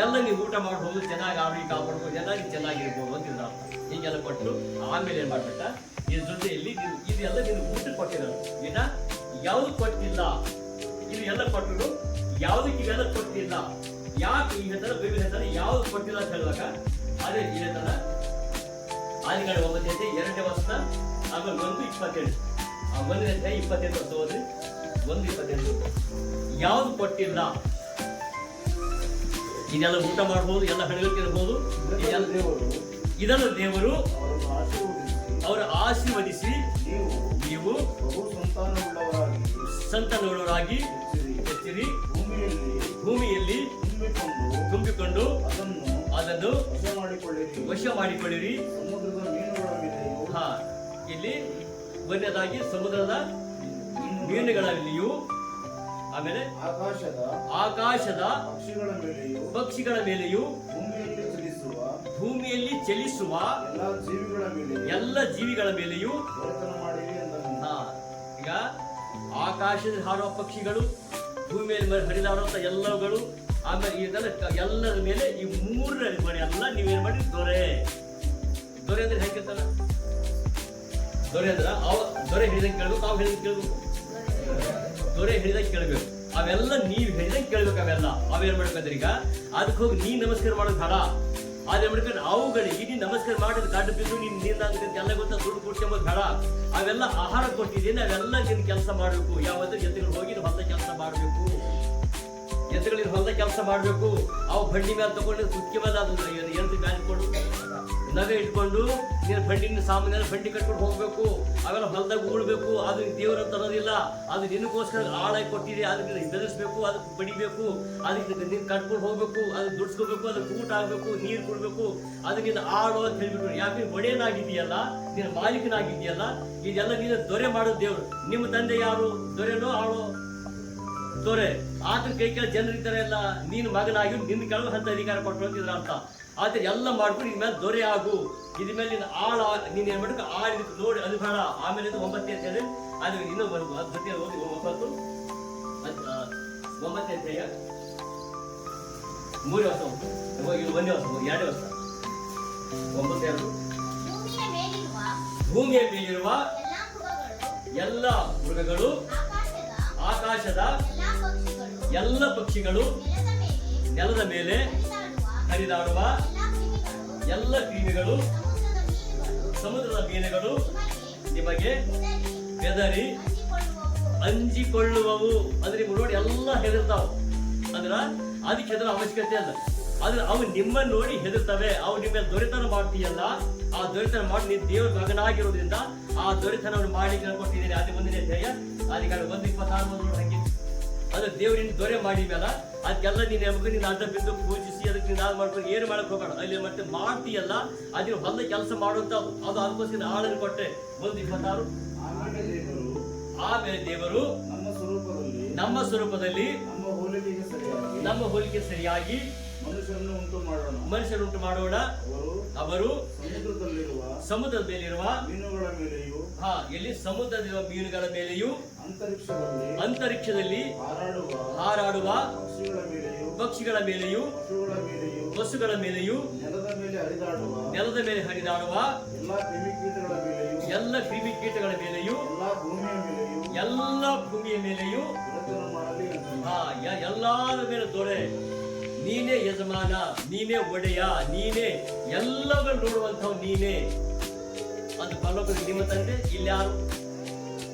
ಎಲ್ಲ ನೀವು ಊಟ ಮಾಡ್ಬೋದು, ಚೆನ್ನಾಗಿ ಆರೋಗ್ಯ ಕಾಪಾಡ್ಬೋದು, ಚೆನ್ನಾಗಿರ್ಬೋದು ಅಂತಿದ್ರ. ಹೀಗೆಲ್ಲ ಕೊಟ್ಟು ಆಮೇಲೆ ಏನ್ ಮಾಡ್ಬಿಟ್ಟ, ಇದ್ರ ಜೊತೆಯಲ್ಲಿ ಇದೆಲ್ಲ ನೀನು ಊಟ ಕೊಟ್ಟಿರೋದು. ಇನ್ನ ಯಾವ್ದು ಕೊಟ್ಟಿಲ್ಲ, ಇದು ಎಲ್ಲ ಕೊಟ್ಟರು ಯಾವ್ದಕ್ಕೆ ಇವೆಲ್ಲ ಕೊಟ್ಟಿಲ್ಲ. ಯಾಕೆ ಈ ಹೇಳ್ತಾರೆ ಬೈಬಲ್ ಹೇಳ್ತಾರೆ ಯಾವ್ದು ಕೊಟ್ಟಿಲ್ಲ ಅಂತ ಹೇಳುವಾಗ, ಅದೇ ಈ ಹೇಳ್ತಾರ ಆದಿಕಾಂಡ 9ನೇ ಅಧ್ಯಾಯ 2ನೇ ವರ್ಷ ಆಮೇಲೆ 1:27. 1ನೇ ಅಧ್ಯಾಯ 28 ವರ್ಷ ಹೋದ್ರಿ. 1:28 ಯಾವ್ದು ಕೊಟ್ಟಿಲ್ಲ. ಇದೆಲ್ಲ ಊಟ ಮಾಡ್ಬೋದು, ಎಲ್ಲ ಹಣಗಳು ತಿನ್ಬಹುದು. ಇದೆಲ್ಲ ದೇವರು ಅವರ ಆಶೀರ್ವದಿಸಿ ನೀವು ಸಂತಾನವುಳ್ಳವರಾಗಿ ಹೆಚ್ಚಿರಿ, ಭೂಮಿಯಲ್ಲಿ ತುಂಬಿಕೊಂಡು ಅದನ್ನು ವಶ ಮಾಡಿಕೊಳ್ಳಿರಿ. ಇಲ್ಲಿ ಒಂದನೇದಾಗಿ ಸಮುದ್ರದ ಮೀನುಗಳಲ್ಲಿಯೂ, ಆಮೇಲೆ ಆಕಾಶದ ಪಕ್ಷಿಗಳ ಮೇಲೆಯೂ, ಭೂಮಿಯಲ್ಲಿ ಚಲಿಸುವ ಎಲ್ಲ ಜೀವಿಗಳ ಮೇಲೆಯೂ. ಈಗ ಆಕಾಶದಲ್ಲಿ ಹಾರುವ ಪಕ್ಷಿಗಳು, ಭೂಮಿಯಲ್ಲಿ ಹರಿದಾಡುವಂತ ಎಲ್ಲಗಳು, ಆಮೇಲೆ ಎಲ್ಲರ ಮೇಲೆ ಈ 3 ಎಲ್ಲ ನೀವೇನ್ ಮಾಡಿ ದೊರೆ ಅಂದ್ರೆ ಹೇಗಿರ್ತಾರ? ದೊರೆ ಅಂದ್ರ ದೊರೆ ಹೇಳಿದಂಗೆ ಕೇಳ್ಬೇಕು, ಅವ್ ಹೇಳಿದಂಗೆ ಕೇಳ್ಬೇಕು. ದೊರೆ ಹೇಳಿದಂಗೆ ಕೇಳ್ಬೇಕು, ಅವೆಲ್ಲ ನೀವ್ ಹೇಳಿದಂಗೆ ಕೇಳ್ಬೇಕು. ಅವೇನ್ ಮಾಡ್ಬೇಕಂದ್ರೆ ಈಗ ಅದಕ್ಕೆ ಹೋಗಿ ನೀ ನಮಸ್ಕಾರ ಮಾಡೋದು ಬೇಡ. ಅದೇನ್ ಮಾಡ್ಕೊಂಡು ಅವುಗಳಿಗೆ ನೀನ್ ನಮಸ್ಕಾರ ಮಾಡಿದ ಗಡ್ಡ ಬಿದ್ದು ಎಲ್ಲ ಗೊತ್ತ ದುಡ್ಡು ಕೊಡ್ಕೊಂಬೋದು ಬೇಡ. ಅವೆಲ್ಲ ಆಹಾರ ಕೊಟ್ಟಿದ್ದೀನಿ, ಅವೆಲ್ಲ ನಿನ್ ಕೆಲಸ ಮಾಡ್ಬೇಕು. ಯಾವಂದ್ರೆ ಎತ್ತುಗಳು ಹೋಗಿ ಹೊಲದ ಕೆಲಸ ಮಾಡ್ಬೇಕು. ಎತ್ತುಗಳಿಗೆ ಹೊಲದ ಕೆಲಸ ಮಾಡ್ಬೇಕು. ಅವು ಬಂಡಿ ಮೇಲೆ ತಗೊಂಡು ಕುಕ್ಕೆ ಮೇಲೆ ಅದು ಎತ್ತು ಮೇಲೆ ಇಟ್ಕೊಂಡು ನಗ ಇಟ್ಕೊಂಡು ನೀನು ಬಂಡಿನ ಸಾಮಾನ್ಯ ಬಂಡಿ ಕಟ್ಕೊಂಡು ಹೋಗ್ಬೇಕು. ಅವೆಲ್ಲ ಹೊಲದಾಗ ಉಳ್ಬೇಕು. ಅದು ದೇವ್ರ ತರೋದಿಲ್ಲ. ಅದು ನಿನಗೋಸ್ಕರ ಆಳಾಗಿ ಕೊಟ್ಟಿದೆ. ಅದಕ್ಕೆ ಬೆಳೆಸ್ಬೇಕು, ಅದಕ್ಕೆ ಬಡಿಬೇಕು, ಅದಕ್ಕೆ ನೀನು ಕಟ್ಕೊಂಡು ಹೋಗ್ಬೇಕು, ಅದಕ್ಕೆ ದುಡ್ಸ್ಕೋಬೇಕು, ಅದಕ್ಕೆ ಊಟ ಆಗ್ಬೇಕು, ನೀರು ಕೊಡ್ಬೇಕು. ಅದು ನೀನು ಆಳು ಅಂತ ಹೇಳ್ಬಿಟ್ಟು, ಯಾಕೆ ಒಡೆಯನಾಗಿದೆಯಲ್ಲ, ನೀನು ಮಾಲೀಕನಾಗಿದೆಯಲ್ಲ, ಇದೆಲ್ಲ ನೀನು ದೊರೆ ಮಾಡೋದು ದೇವ್ರು. ನಿಮ್ಮ ತಂದೆ ಯಾರು? ದೊರೆನೋ ಆಳೋ? ದೊರೆ. ಆತನ ಕೈ ಕೆಲ ಜನರಿದ್ದಾರೆ ಎಲ್ಲ, ನೀನು ಮಗನಾಗಿ ನಿನ್ನ ಕೆಳಗೆ ಅಂತ ಅಧಿಕಾರ ಕೊಟ್ಟು ಅಂತಿದ್ರ ಅಂತ. ಆದ್ರೆ ಎಲ್ಲ ಮಾಡ್ಕೊಂಡು ಇನ್ ಮೇಲೆ ದೊರೆ ಆಗು. ಇದ ಮೇಲೆ ನೀನು ನೀನ್ ಏನ್ ಮಾಡ್ಬೇಕು, ಇದಕ್ಕೆ ನೋಡಿ ಅದು ಬೇಡ. ಆಮೇಲೆ 9ನೇ ಅಧ್ಯಾಯ ಅದು ಇನ್ನೂ ಜೊತೆ ಹೋಗಿ 9ನೇ ಅಧ್ಯಾಯ 3 ವರ್ಷ 1ನೇ ವರ್ಷ 2ನೇ ವರ್ಷ 9:2 ಭೂಮಿಯ ಮೇಲಿರುವ ಎಲ್ಲ ಮೃಗಗಳು, ಆಕಾಶದ ಎಲ್ಲ ಪಕ್ಷಿಗಳು, ನೆಲದ ಮೇಲೆ ಹರಿದಾಡುವ ಎಲ್ಲ ಕ್ರಿಮಿಗಳು, ಸಮುದ್ರದ ಮೀನುಗಳು ನಿಮಗೆ ಹೆದರಿ ಅಂಜಿಕೊಳ್ಳುವವು. ಅಂದ್ರೆ ನೋಡಿ ಎಲ್ಲ ಹೆದರ್ತಾವ. ಅಂದ್ರ ಅದಕ್ಕೆ ಹೆದರ ಅವಶ್ಯಕತೆ ಅಲ್ಲ. ಆದ್ರೆ ಅವು ನಿಮ್ಮನ್ನು ನೋಡಿ ಹೆದರ್ತವೆ. ಅವು ನಿಮ್ಮ ದೊರೆತನ ಮಾಡ್ತೀಯಲ್ಲ, ಆ ದೊರೆತನ ಮಾಡಿ ನೀವು ದೇವ್ರ ಮಗನಾಗಿರೋದ್ರಿಂದ ಆ ದೊರೆತನವನ್ನು ಮಾಡಿ ಕೊಟ್ಟಿದ್ದೀನಿ. ಅದೇ ಮುಂದಿನ ಧ್ಯೇಯ ಅದಕ್ಕೆ 1:26 ಹಂಗೆ ಅದು ದೇವ್ರಿನ ದೊರೆ ಮಾಡಿ ಮೇಲ ಅದಕ್ಕೆಲ್ಲ ನೀನು ನಮಗೆ ನೀನು ಅಡ್ಡ ಬಿದ್ದು ಪೂಜಿಸಿ ಅದಕ್ಕೆ ನೀನು ಹಾಳು ಮಾಡ್ಕೊಂಡು ಏನು ಮಾಡಕ್ ಹೋಗೋಣ. ಅಲ್ಲಿ ಮತ್ತೆ ಮಾಡ್ತೀಯಲ್ಲ ಅದ್ರ ಹೊಲ ಕೆಲಸ ಮಾಡುವಂತ ಅದು ಅದಕ್ಕೋಸ್ಕರ ಆಳನ್ನು ಕೊಟ್ಟೆ. 1:26 ಆಮೇಲೆ ದೇವರು ನಮ್ಮ ಸ್ವರೂಪದಲ್ಲಿ ನಮ್ಮ ಹೋಲಿಕೆ ಸರಿಯಾಗಿ ಮನುಷ್ಯರನ್ನು ಉಂಟು ಮಾಡೋಣ. ಅವರು ಸಮುದ್ರದ ಮೇಲಿರುವ ಎಲ್ಲಿ ಸಮುದ್ರದಲ್ಲಿರುವ ಮೀನುಗಳ ಮೇಲೆಯೂ ಅಂತರಿಕ್ಷದಲ್ಲಿ ಹಾರಾಡುವ ಪಕ್ಷಿಗಳ ಮೇಲೆಯೂ ಪಶುಗಳ ಮೇಲೆಯೂ ನೆಲದ ಮೇಲೆ ಹರಿದಾಡುವ ಎಲ್ಲ ಕ್ರಿಮಿಕೀಟಗಳ ಮೇಲೆಯೂ ಎಲ್ಲ ಭೂಮಿಯ ಮೇಲೆಯೂ ಎಲ್ಲರ ಮೇಲೆ ದೊರೆ. ನೀನೇ ಯಜಮಾನ, ನೀನೇ ಒಡೆಯ, ನೀನೇ ಎಲ್ಲವನ್ನು ನೋಡುವಂಥವ್ ನೀನೇ. ಅದು ಪರಲೋಕದಲ್ಲಿ ನಿಮ್ಮ ತಂದೆ, ಇಲ್ಲಿ ಯಾರು?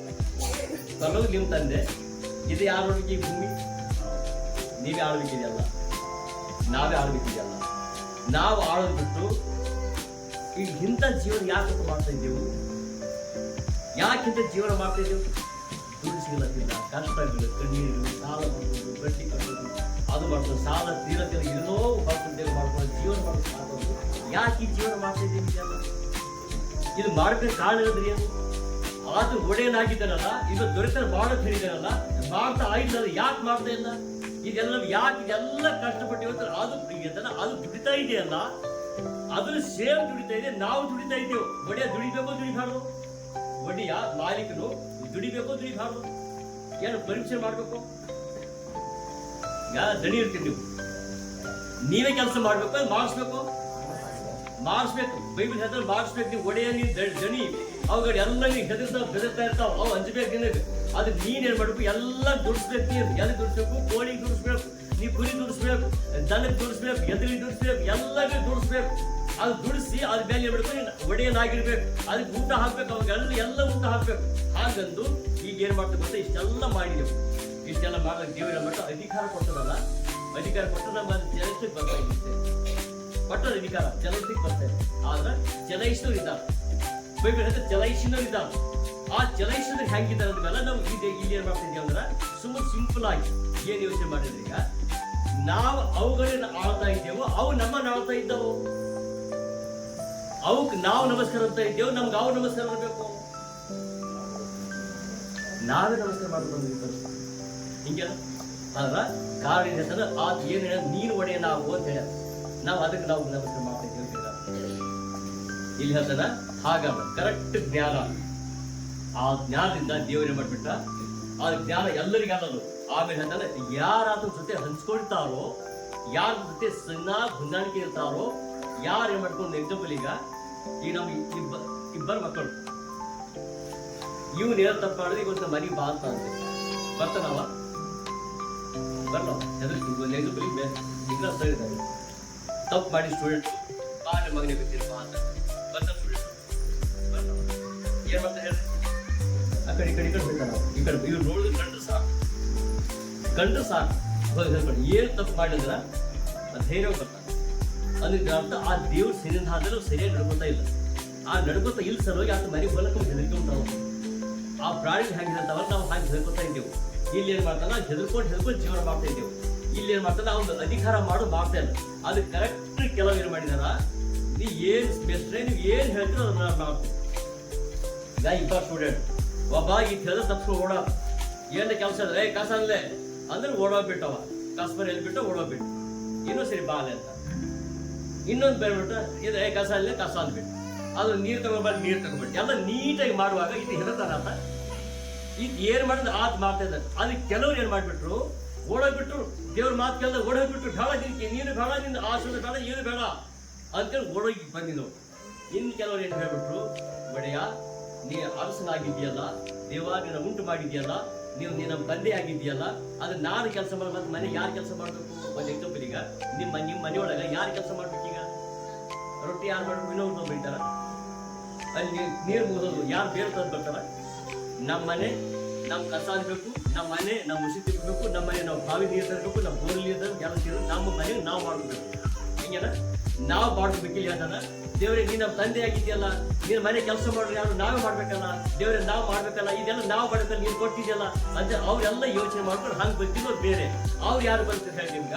ಪರಲೋಕ ನಿಮ್ಮ ತಂದೆ, ಇದು ಯಾರು ಆಳ್ವಿಕೆ? ಈ ಭೂಮಿ ನೀವೇ ಆಳ್ಬೇಕಿದೆಯಲ್ಲ, ನಾವೇ ಆಳ್ಬೇಕಿದೆಯಲ್ಲ. ನಾವು ಆಳೋದು ಬಿಟ್ಟು ಈಗ ಇಂಥ ಜೀವನ ಯಾಕೆ ಮಾಡ್ತಾ ಇದ್ದೇವು? ಯಾಕಿಂತ ಜೀವನ ಮಾಡ್ತಾ ಇದ್ದೇವು? ದುಡ್ಡು ಸಿಗಲತ್ತಿಲ್ಲ, ಕಷ್ಟ ಇರಲಿಲ್ಲ, ಕಣ್ಣೀರು, ಸಾಲ ಮಾಡೋದು, ಬಡ್ಡಿ ಕಟ್ಟೋದು, ಅದು ಮಾಡ್ಕೊಂಡು ಸಾಲ ತೀರತ್ತಿಲ್ಲ, ಏನೋ ಮಾಡ್ತಿದ್ದೇವೆ, ಮಾಡ್ಕೊಂಡು ಜೀವನ ಮಾಡೋದು. ಯಾಕೆ ಈ ಜೀವನ ಮಾಡ್ತಾ ಇದ್ದೀವಿ? ಇದು ಮಾಡ್ಬೇಕು ಕಾರಣ ಹೇಳಿದ್ರಿ ಏನು? ಆದ್ರೂ ಒಡೆಯನಾಗಿದ್ದಾನಲ್ಲ, ಇದು ದೊರೆತನ ಮಾಡೋದು ಹೇಳಿದಾನಲ್ಲ, ಮಾಡ್ತಾ ಆಗಿದ್ದಲ್ಲ, ಯಾಕೆ ಮಾಡ್ತಾ ಇಲ್ಲ? ಇದೆಲ್ಲ ಯಾಕೆ ಇದೆಲ್ಲ ಕಷ್ಟಪಟ್ಟು ಇವತ್ತು ಅದು ದುಡಿತಾ ಇದೆಯಲ್ಲ, ಅದು ಸೇಮ್ ದುಡಿತಾ ಇದೆ, ನಾವು ದುಡಿತಾ ಇದ್ದೇವೆ. ಒಡೆಯ ದುಡಿಬೇಕೋ ದುಡಿಬಾರ್ದು? ಒಡೆಯ ಮಾಲೀಕನು ದುಡಿಬೇಕೋ ದುಡಿಬಾರ್ದು? ಏನು ಪರೀಕ್ಷೆ ಮಾಡ್ಬೇಕು? ದಣಿ ಇರ್ತೀವಿ ನೀವು, ನೀವೇ ಕೆಲಸ ಮಾಡ್ಬೇಕು, ಮಾಡಿಸ್ಬೇಕು. ಬೈಬಲ್ ಹೇಳ್ತಾರೆ ಮಾಡಿಸ್ಬೇಕು. ನೀವು ಒಡೆಯ ನೀನ್ ದಣಿ, ಅವುಗಳ ಎಲ್ಲ ನೀವು ಬೆದರ್ತಾ ಇರ್ತಾವ, ಅವು ಹಂಚ್ಬೇಕು ನಿನಗೆ. ಅದಕ್ಕೆ ನೀನೇನ್ ಮಾಡ್ಬೇಕು? ಎಲ್ಲ ದುಡಿಸ್ಬೇಕು. ನೀನು ಎಲ್ಲಿ ದುಡಿಸ್ಬೇಕು? ಕೋಳಿಗೆ ದುಡಿಸ್ಬೇಕು, ನೀವು ಕುರಿ ದುಡಿಸ್ಬೇಕು, ದನಕ್ಕೆ ದುಡಿಸ್ಬೇಕು, ಎದುರಿಗೆ ದುಡಿಸ್ಬೇಕು, ಎಲ್ಲರಿಗೂ ದುಡಿಸ್ಬೇಕು. ಅದು ದುಡಿಸಿ ಅದ್ರ ಮೇಲೆ ಏನ್ಬೇಕು? ನೀನು ಒಡೆಯನಾಗಿರ್ಬೇಕು. ಅದಕ್ಕೆ ಊಟ ಹಾಕ್ಬೇಕು, ಅವಾಗೆಲ್ಲ ಎಲ್ಲ ಊಟ ಹಾಕ್ಬೇಕು. ಹಾಗಂದು ಈಗ ಏನ್ ಮಾಡ್ಬೇಕು ಗೊತ್ತಾ? ಇಷ್ಟೆಲ್ಲ ಮಾಡಿದೆವು. ಇಷ್ಟೆಲ್ಲ ಮಾಡಕ್ಕೆ ದೇವರ ಮಟ್ಟ ಅಧಿಕಾರ ಕೊಟ್ಟದಲ್ಲ, ಅಧಿಕಾರ ಕೊಟ್ಟು ನಮ್ಮ ಚಲೈಸಕ್ಕೆ ಬರ್ತಾ ಇರುತ್ತೆ. ಕೊಟ್ಟದ ಅಧಿಕಾರ ಚಲೈಸಕ್ಕೆ ಬರ್ತಾ ಇದೆ. ಆದ್ರೆ ಚಲಾಯಿಸಿದವ್ರು ಇದ್ದಾರೆ, ಬೈಬಲ್ ಹೇಳ್ತಾರೆ ಚಲಾಯಿಸಿದವ್ರು ಇದ್ದಾರೆ. ಆ ಚಲಾಯಿಸಿದ್ರೆ ಹೆಂಗಿದ್ದಾರೆ ಅಂದ್ಮೇಲೆ ನಾವು ಇಲ್ಲಿ ಏನ್ ಮಾಡ್ತಿದ್ದೀವಿ ಅಂದ್ರೆ ಸುಮ್ಮನೆ ಸಿಂಪಲ್ ಆಗಿ ಏನ್ ಯೋಚನೆ ಮಾಡಿದ್ರಿ? ಈಗ ನಾವು ಅವುಗಳನ್ನ ಆಳ್ತಾ ಇದ್ದೇವು, ಅವು ನಮ್ಮನ್ನ ಆಳ್ತಾ ಇದ್ದವು. ಅವಕ್ ನಾವು ನಮಸ್ಕಾರ ಅಂತ ಇದ್ದೇವು, ನಮ್ಗೆ ಅವು ನಮಸ್ಕಾರ ಮಾಡಬೇಕು. ನಾವೇ ನಮಸ್ಕಾರ ಮಾಡ್ಕೊಂಡು ಹಿಂಗೆಲ್ಲ ಆದ್ರ ಕಾರಣ ಹೇಳ್ತಾನೆ ಏನ್ ಹೇಳ ನೀನು ಒಡೆಯ ನಾವು ಅಂತ ಹೇಳ, ನಾವು ಅದಕ್ಕೆ ನಾವು ನಮಸ್ಕಾರ ಮಾಡ್ತಾ ಇದ್ದೇವೆ. ಇಲ್ಲಿ ಹೇಳ್ತಾನ ಹಾಗಲ್ಲ, ಕರೆಕ್ಟ್ ಜ್ಞಾನ. ಆ ಜ್ಞಾನದಿಂದ ದೇವರೇ ಮಾಡ್ಬಿಟ್ಟ. ಆ ಜ್ಞಾನ ಎಲ್ಲರಿಗಲ್ಲದು. ಆಮೇಲೆ ಹೇಳ್ತಾನೆ ಯಾರಾದ್ರೂ ಜೊತೆ ಹಂಚ್ಕೊಳ್ತಾರೋ, ಯಾರ ಜೊತೆ ಸಣ್ಣ ಹೊಂದಾಣಿಕೆ ಇರ್ತಾರೋ, ಯಾರು ಏನ್ ಮಾಡ್ಕೊಂಡು ಎಕ್ಸಾಂಪಲ್ ಈಗ ನಮ್ಗೆ ಇಬ್ಬರು ಮಕ್ಕಳು, ಇವ್ನು ಏನ್ ತಪ್ಪು ಮಾಡಿದ್ರೆ ಇವತ್ತು ಮನೆಗೆ ಬಾ ಅಂತ ಅಂತೆ ಬರ್ತಾನವ, ಬರಲ್ಲ ಎಕ್ಸಾಂಪಲ್ ತಪ್ಪು ಮಾಡಿ ಸ್ಟೂಡೆಂಟ್ ಮಗನೇ ಗೊತ್ತಿಲ್ಲ ಅಂತ ಬರ್ತಾನೆ. ಸ್ಟೂಡೆಂಟ್ ಏನ್ ಮಾಡ್ತಾ ಹೇಳಿ ಆ ಕಡೆ ಈ ಕಡೆ ಬಿಡ್ತಾನ, ಈ ಕಡೆ ಇವ್ರು ನೋಡಿದ್ರೆ ಕಂಡ್ರೆ ಸಾಕು ಹೇಳ್ಕೊಂಡು ಏನ್ ತಪ್ಪು ಮಾಡಿದ್ರ ಧೈರ್ಯ ಬರ್ತಾನೆ. ಅದಕ್ಕೆ ಅರ್ಥ ಆ ದೇವ್ರ ಸನ್ನಿಧಾನದಲ್ಲಿ ಸರಿಯಾಗಿ ನಡ್ಕೊತಾ ಇಲ್ಲ. ಆ ನಡ್ಕೊತಾ ಇಲ್ಲ ಸಲುವಾಗಿ ಆತ ಮನೆಗೆ ಹೊಲಕ್ಕೆ ಹೆದರ್ಕೊಂಡ್ತಾವ. ಆ ಪ್ರಾಣಿ ಹೆಂಗೆ ಹೇಳ್ತಾವಲ್ಲ ನಾವು ಹಾಗೆ ಹೆದರ್ಕೊತಾ ಇದ್ದೇವೆ. ಇಲ್ಲಿ ಏನ್ ಮಾಡ್ತಾನ ಹೆದರ್ಕೊಂಡು ಜೀವನ ಮಾಡ್ತಾ ಇದ್ದೇವೆ. ಇಲ್ಲಿ ಏನ್ ಮಾಡ್ತಾನ ಅವ್ನು ಅಧಿಕಾರ ಮಾಡೋದು ಮಾಡ್ತಾ ಇಲ್ಲ. ಅದು ಕರೆಕ್ಟ್ ಕೆಲವು ಏನ್ ಮಾಡಿದಾರ, ನೀ ಏನ್ ಬೆಸ್ಟ್ರೆ ನೀವು ಏನ್ ಹೇಳ್ತೀರೋ ಅದನ್ನ ಮಾಡ್ತೀವಿ. ಈಗ ಇಬ್ಬರು ಸ್ಟೂಡೆಂಟ್, ಒಬ್ಬ ಈ ಹೇಳಿದ್ರೆ ತಪ್ಪಿಸ್ಕೊಂಡು ಓಡ ಏನ್ ಕೆಲಸ ಅಂದ್ರೆ ಕಸ ಅಲ್ಲೇ ಅಂದ್ರೆ ಓಡೋಗ್ಬಿಟ್ಟವ, ಕಸ್ಬರ್ ಎಲ್ಬಿಟ್ಟು ಓಡೋಗ್ಬಿಟ್ಟು ಇನ್ನೂ ಸರಿ ಬಾಲೆ ಅಂತ ಇನ್ನೊಂದು ಬೇರ್ಬಿಟ್ಟು ಇದು ಕಸ ಅಲ್ಲೇ ಕಸ ಅಂದ್ಬಿಟ್ಟು ಅದು ನೀರು ತಗೊಂಡ್ಬಾರ್ದು ನೀರು ತಗೊಂಡ್ಬಿಟ್ಟು ಎಲ್ಲ ನೀಟಾಗಿ ಮಾಡುವಾಗ ಇದು ಹೇಳ್ತಾನ ಅಂತ ಇದು ಏನ್ ಮಾಡಿದ್ರೆ ಆತ್ ಮಾಡ್ತಾ ಇದ್ದಾರೆ. ಅದಕ್ಕೆ ಕೆಲವ್ರು ಏನ್ ಮಾಡ್ಬಿಟ್ರು, ಓಡೋಗ್ಬಿಟ್ರು, ದೇವ್ರ ಮಾತು ಕೇಳಿದ್ರೆ ಓಡೋಗ್ಬಿಟ್ರು, ಬೇಡ ನಿನ್ಗೆ ನೀನು ಬೇಡ, ನಿನ್ನ ಆಶ್ರಮ ಬೇಡ, ಏನು ಬೇಡ ಅಂತೇಳಿ ಓಡೋಗಿ ಬಂದಿದ್ದು. ಇನ್ನು ಕೆಲವ್ರು ಏನ್ ಹೇಳ್ಬಿಟ್ರು, ಒಡೆಯ ನೀ ಅರಸನಾಗಿದ್ಯಲ್ಲ, ದೇವ ನಿನ್ನ ಉಂಟು ಮಾಡಿದ್ಯಲ್ಲ, ನೀನು ನಮ್ಮ ತಂದೆ ಆಗಿದ್ಯಲ್ಲ, ಅದು ನಾನು ಕೆಲಸ ಮಾಡಿ ಮತ್ತೆ ಮನೆ ಯಾರು ಕೆಲಸ ಮಾಡ್ಬೇಕು? ಒಂದು ಎಕ್ಸಾಂಪಲ್ ಈಗ ನಿಮ್ಮ ಮನೆಯೊಳಗೆ ಯಾರು ಕೆಲಸ ಮಾಡ್ಬೇಕು? ಈಗ ರೊಟ್ಟಿ ಯಾರು ಮಾಡ್ಬೇಕು? ಇನ್ನೊಬ್ರು ಬೈತಾರ, ಅಲ್ಲಿ ನೀರು ಮುಗಿದೋದು ಯಾರು ಬೇರೆ ತಂದು ಬರ್ತಾರ? ನಮ್ಮ ಮನೆ ನಮ್ಮ ಕಸ ಅನ್ಬೇಕು, ನಮ್ಮ ಮನೆ ನಮ್ಮ ಮುಸಿ ತಿರ್ಬೇಕು, ನಮ್ಮ ಮನೆ ನಾವು ಬಾವಿ ನೀರು ತರಬೇಕು, ನಮ್ಮ ಬೋರ್ ನೀರು ತರಬೇಕು, ಎಲ್ಲ ನಮ್ಮ ಮನೆ ನಾವು ಮಾಡಬೇಕು. ವಾಕ್ಯನ ನಾವು ಮಾಡ್ಬೇಕಿಲ್ಲ ಹೇಳ್ತಾನ. ದೇವ್ರೆ ನೀನ್ ನಮ್ಮ ತಂದೆ ಆಗಿದೆಯಲ್ಲ, ನೀನ್ ಮನೆ ಕೆಲಸ ಮಾಡ್ರಿ ಯಾರು ನಾವೇ ಮಾಡ್ಬೇಕಲ್ಲ, ದೇವ್ರೆ ನಾವು ಮಾಡ್ಬೇಕಲ್ಲ, ಇದೆಲ್ಲ ನಾವು ಮಾಡ್ಬೇಕಲ್ಲ, ನೀನ್ ಕೊಟ್ಟಿದ್ಯಲ್ಲ ಅಂತ ಅವ್ರೆಲ್ಲ ಯೋಚನೆ ಮಾಡ್ಕೊಂಡು ಹಂಗೆ ಬರ್ತಿದ್ರು ಬೇರೆ. ಅವ್ರು ಯಾರು ಬರ್ತಾರೆ ಹೇಳಿ ನಿಮ್ಗ?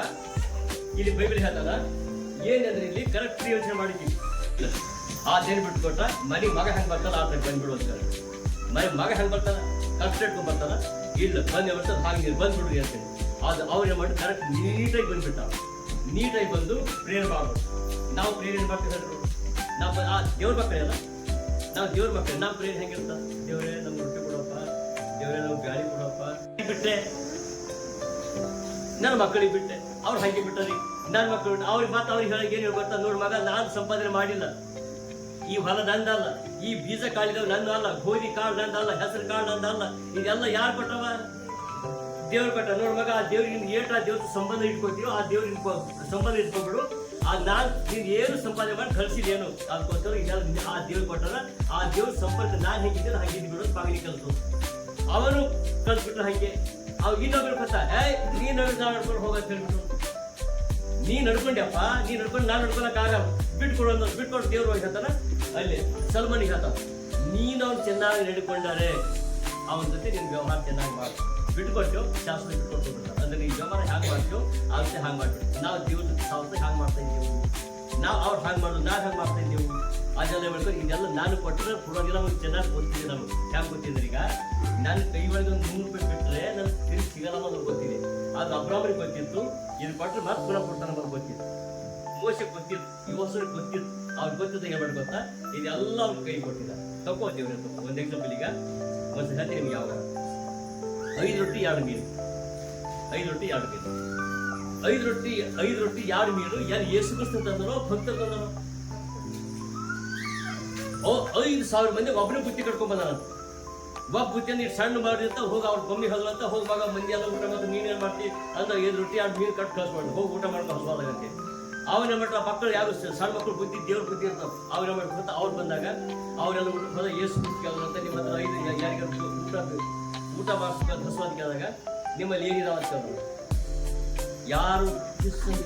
ಇಲ್ಲಿ ಬೈಬಲ್ ಹೇಳ್ತಾನ ಏನಂದ್ರೆ ಇಲ್ಲಿ ಕರೆಕ್ಟ್ ಯೋಚನೆ ಮಾಡಿದ್ದೀವಿ. ಆ ದೇವ್ರು ಬಿಟ್ಟು ಕೊಟ್ಟ ಮನೆ ಮಗ ಹೆಂಗ್ ಬರ್ತಾನ ಆ ತರ ಬಂದ್ಬಿಡು ಅಂತ. ಮಗ ಹೆಂಗ್ ಬರ್ತಾನ ಕಷ್ಟ ಇಟ್ಕೊಂಡ್ ಬರ್ತಾನ, ಇಲ್ಲ ಬಂದೇ ಬರ್ತದ ಹಾಗೆ ಬಂದ್ಬಿಡ್ರಿ ಅಂತೇಳಿ. ಅದು ಅವ್ರು ಮಾಡಿ ಕರೆಕ್ಟ್ ನೀಟಾಗಿ ಬಂದ್ಬಿಟ್ಟ. ನೀಟಾಗಿ ಬಂದು ಪ್ರೇರಣೆ ಮಾಡ್ಬೋದು. ನಾವು ಪ್ರೇರಣೆ ಮಾಡ್ತೀವಿ, ನಾವು ಆ ದೇವ್ರ ಮಕ್ಕಳೇ ಅಲ್ಲ, ನಾವು ದೇವ್ರ ಮಕ್ಕಳೇ. ನಾವು ಪ್ರೇರಣೆ ಹೆಂಗಿರ್ತ, ದೇವರೇ ನಮ್ಗೆ ರೊಟ್ಟಿ ಕೊಡಪ್ಪ, ದೇವರೇ ನಮ್ಗೆ ಗಾಳಿ ಕೊಡಪ್ಪ ಬಿಟ್ಟೆ. ನನ್ನ ಮಕ್ಕಳಿಗೆ ಬಿಟ್ಟೆ, ಅವ್ರು ಹಂಗೆ ಬಿಟ್ಟರಿ. ನನ್ನ ಮಕ್ಕಳು ಅವ್ರಿಗೆ ಮಾತ್ರ ಅವ್ರಿಗೆ ಹೇಳಿ ಏನು ಗೊತ್ತಾ, ನೋಡ್ ಮಗ ನಾನು ಸಂಪಾದನೆ ಮಾಡಿಲ್ಲ, ಈ ಹೊಲ ನಂದಲ್ಲ, ಈ ಬೀಜ ಕಾಳಿದವ್ ನಂದು ಅಲ್ಲ, ಗೋಧಿ ಕಾಳು ನಂದಲ್ಲ, ಹೆಸರು ಕಾಳು ನಂದಲ್ಲ, ಇದೆಲ್ಲ ಯಾರು ಕೊಟ್ಟವ? ದೇವ್ರು ಕೊಟ್ಟ. ನೋಡ್ ಮಗ, ಆ ದೇವ್ರಿಗೆ ಏಟ ದೇವ್ರ ಸಂಬಂಧ ಇಟ್ಕೊತೀರೋ ಆ ದೇವ್ರಿಗೆ ಸಂಬಂಧ ಇಟ್ಕೊಂಡ್ಬಿಡು. ಆ ನಾನ್ ನೀನ್ ಏನು ಸಂಪಾದನೆ ಮಾಡಿ ಕಳ್ಸಿದೇನು ಅದಕ್ಕೋಸ್ಕರ ಇದೆಲ್ಲ ಆ ದೇವ್ರು ಕೊಟ್ಟಾರ. ಆ ದೇವ್ರ ಸಂಪರ್ಕ ನಾನ್ ಹೆಂಗಿದ್ದೇನೆ ಹಂಗಿದ್ದು ಬಿಡೋದು ಪಾಗಲಿ ಕಲ್ಸು. ಅವನು ಕಲ್ಸ್ಬಿಟ್ರು ಹಂಗೆ. ಅವ್ ಇನ್ನೊಬ್ರು ಗೊತ್ತಾ, ನೀನ್ ನಡ್ಕೊಂಡು ಹೋಗಂತ ಹೇಳ್ಬಿಟ್ಟು, ನೀ ನಡ್ಕೊಂಡ್ಯಪ್ಪ, ನೀ ನಡ್ಕೊಂಡು ನಾನ್ ನಡ್ಕೊಳಕ್ ಆಗಲ್ಲ, ಬಿಟ್ಕೊಡು ಅನ್ನೋದು. ಬಿಟ್ಕೊಟ್ಟು ದೇವ್ರು ಹೋಗಿ ಹೇಳ್ತಾನ ಅಲ್ಲಿ ಸಲ್ಮನಿಗೆ ಹೇಳ್ತಾನ, ನೀನು ಅವ್ನು ಚೆನ್ನಾಗಿ ನಡ್ಕೊಂಡಾರೆ ಅವನ ಜೊತೆ ನಿನ್ ವ್ಯವಹಾರ ಚೆನ್ನಾಗಿ ಮಾಡು. ಬಿಟ್ಕೊಟ್ಟು ಶಾಸ್ತ್ರ ಬಿಟ್ಕೊಟ್ಟು ಬಿಡ್ತಾರೆ. ಅಂದ್ರೆ ನೀನ್ ವ್ಯವಹಾರ ಹ್ಯಾಂಗ್ ಮಾಡ್ತೀವೋ ಅದಕ್ಕೆ ಹ್ಯಾಂಗ್ ಮಾಡ್ಬಿಟ್ಟು. ನಾವು ದೇವ್ರ ಸಾವತ್ತ ಹ್ಯಾಂಗ್ ಮಾಡ್ತಾ ಇದ್ದೀವಿ, ನಾವು ಅವ್ರು ಹ್ಯಾಂಗ್ ಮಾಡೋದು, ನಾವು ಹ್ಯಾಂಗ್ ಮಾಡ್ತಾ ಇದ್ದೀವಿ. ಅದೆಲ್ಲ ಮಾಡ್ಕೊಂಡು ಇದೆಲ್ಲ ನಾನು ಕೊಟ್ಟರೆ ಕೊಡೋದಿಲ್ಲ. ಅವ್ರಿಗೆ ಚೆನ್ನಾಗಿ ಗೊತ್ತಿದೆ. ನಮ್ಗೆ ಹ್ಯಾಂಗ್ ಗೊತ್ತಿದ್ರೆ, ಈಗ ನಾನು ಕೈ ಒಳಗೆ ಒಂದು 100 ರೂಪಾಯಿ ಬಿಟ್ಟರೆ ನನ್ಗೆ ತಿರುಗಿ ಸಿಗಲ್ಲ ಅನ್ನೋದು ಗೊತ್ತಿದೆ. ಅದು ಅಬ್ರಾಹ್ಮನಿಗೆ ಗೊತ್ತಿತ್ತು, ಇದು ಕೊಟ್ಟರೆ ಮತ್ತೆ ಪುನಃ ಕೊಡ್ತಾನೆ ಅನ್ನೋದು ಗೊತ್ತಿತ್ತು. ಮೋಶಕ್ಕೆ ಗೊತ್ತಿತ್ತು, ಯುವಸರಿಗೆ ಗೊತ್ತಿತ್ತು. ಅವ್ರಿಗೆ ಗೊತ್ತಿದ್ದ ಏನು ಮಾಡಿ ಗೊತ್ತಾ, ಇದೆಲ್ಲ ಅವ್ರ ಕೈ ಕೊಟ್ಟಿದ್ದ. ತಗೋತೀವ್ರಿ ಒಂದು ಎಕ್ಸಾಂಪಲ್. ಈಗ ಒಂದು ಹೇಳ್ತೀನಿ ನಿಮ್ಗೆ, ಯಾವಾಗ 5 ರೊಟ್ಟಿ 2 ಮೀನು, 5 ರೊಟ್ಟಿ 2 ಮೀನು, 5 ರೊಟ್ಟಿ 2 ಮೀನು ಯಾರು ಯೇಸು ಕ್ರಿಸ್ತ ತಂದರೋ ಭಕ್ತರು ತಂದರೋ? 5,000 ಮಂದಿ ಒಬ್ಬನೇ ಬುತ್ತಿ ಕಟ್ಕೊಂಡ್ ಬಂದ. ಒಬ್ಬ ಬುತ್ತಿಯನ್ನು ಇಟ್ಟು ಸಣ್ಣ ಮಾಡಿರ್ತ ಹೋಗಿ ಅವ್ರ ಬೊಮ್ಮಿ ಹಲ್ವಂತ ಹೋಗಿ ಮಗ ಮಂದಿ ಎಲ್ಲ ಊಟ ಮಾಡಿ ನೀನೇನು ಮಾಡ್ತೀವಿ ಅಂದ್ರೆ 5 ರೊಟ್ಟಿ 2 ಮೀನು ಕಟ್ ಕಳಿಸ್ಬಾರ್ದು, ಹೋಗಿ ಊಟ ಮಾಡ್ಕೊಂಡು ಹಸುವಾಗಂತೆ. ಅವನ ಮಟ್ಟ ಮಕ್ಕಳು ಯಾರು ಸಣ್ಣ ಮಕ್ಕಳು ಬುದ್ಧಿ ದೇವ್ರ ಬುದ್ಧಿ ಇರ್ತಾವ. ಅವ್ರ ಮಾಡ್ಕೊಂತ ಅವ್ರು ಬಂದಾಗ ಅವರೆಲ್ಲ ಊಟಕ್ಕೆ ಹೋದ ಯೇಸು ಕ್ರಿಸ್ತ ಅಂತ ನಿಮ್ಮ ಹತ್ರ 5 ಯಾರಿಗಾರು ಊಟ ಮಾಡಿಸ್ಕೊಂಡು ಹಸುವಾದ ಕೇಳಿದಾಗ ನಿಮ್ಮಲ್ಲಿ ಏನಿದಾವ ಅಂತ ಕೇಳಿದ್ರು. ಯಾರು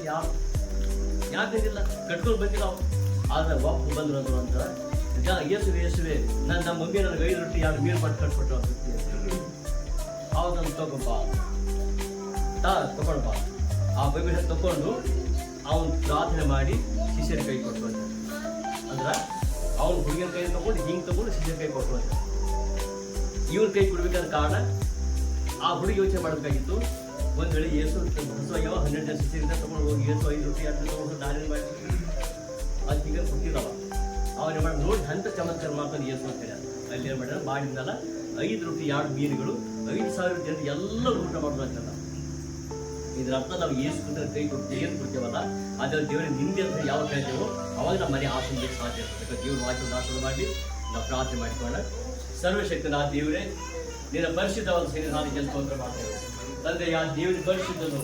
ಯಾರು ಯಾಕಿಲ್ಲ ಕಟ್ಕೊಂಡು ಬಂದಿಲ್ಲ ಅವ್ರು. ಆದ್ರೆ ಒಬ್ಬ ಬಂದ್ರು ಅಂದ್ರು ಅಂತ ಯೇಸುವೆ ನಮ್ಮ ಮಮ್ಮಿ ನನಗೆ 5 ರೊಟ್ಟಿ 2 ಮೀನು ಪಟ್ಟು ಕಟ್ಕೊಟ್ಟು ಹೌದನ್ನು ತಗೊಂಬ ತಗೊಂಡ್ಬ. ಆ ಬೈಬಲ್ ತಗೊಂಡು ಅವನು ಪ್ರಾರ್ಥನೆ ಮಾಡಿ ಶಿಷ್ಯರ ಕೈ ಕೊಟ್ಟು ಅಂತ. ಅಂದ್ರೆ ಅವ್ನು ಹುಡುಗಿನ ಕೈ ತಗೊಂಡು ಹಿಂಗೆ ತಗೊಂಡು ಶಿಷ್ಯರ ಕೈ ಕೊಟ್ಟು ಅಂತ. ಇವ್ರ ಕೈ ಕೊಡ್ಬೇಕಾದ ಕಾರಣ ಆ ಹುಡುಗಿ ಯೋಚನೆ ಮಾಡಬೇಕಾಗಿತ್ತು. ಒಂದ್ ವೇಳೆ ಯೇಸು ಹಸುವಾಗ್ಯಾವ 12 ಜನ ಶಿಷ್ಯರಿಂದ ತಗೊಂಡು ಹೋಗಿ ಯೇಸು 5 ರೊಟ್ಟಿ 2 ತಗೊಂಡು ನಾನೇನು ಮಾಡಿ ಅದು ಈಗ ಕೊಟ್ಟಿದ್ದಾವ. ಅವನ ಮಾಡಿ ನೋಡಿ ಅಂತ ಚಮತ್ಕಾರ ಮಾಡ್ಕೊಂಡು ಯೇಸು ಅಂತ ಹೇಳಿ ಅಲ್ಲಿ ಏನು ಮಾಡ್ಯಾರ ಮಾಡಿದ್ನಲ್ಲ 5 ರೊಟ್ಟಿ 2 ಮೀನುಗಳು 5,000 ಜನ ಎಲ್ಲರೂ ಊಟ ಮಾಡೋದು ಅಂತಲ್ಲ. ಇದ್ರ ಅರ್ಥ ನಾವು ಯೇಸು ಕ್ರಿಸ್ತನ ಕೈ ಕೊಡ್ತೀವಿ ಏನು ಕೊಡ್ತೇವಲ್ಲ ಅದರ ದೇವರ ನಿಂದೆ ಅಂತ ಯಾವಾಗ ಕರಿತೇವೋ ಅವಾಗ ನಮ್ಮ ಮನೆ ಆಸನಕ್ಕೆ ಸಾಧ್ಯ ಇರ್ತದೆ. ದೇವ್ರ ವಾಕ್ಯವನ್ನು ಆಸನ ಮಾಡಿ ನಾವು ಪ್ರಾರ್ಥನೆ ಮಾಡಿಕೊಂಡ ಸರ್ವಶಕ್ತನ ಆ ದೇವರೇ ನಿನ್ನ ಪರಿಶುದ್ಧವಾದ ಸನ್ನಿಧಾನಕ್ಕೆ ಸ್ತೋತ್ರ ಮಾಡ್ತೇವೆ ತಂದೆ. ಆ ದೇವರ ಪರಿಶುದ್ಧನು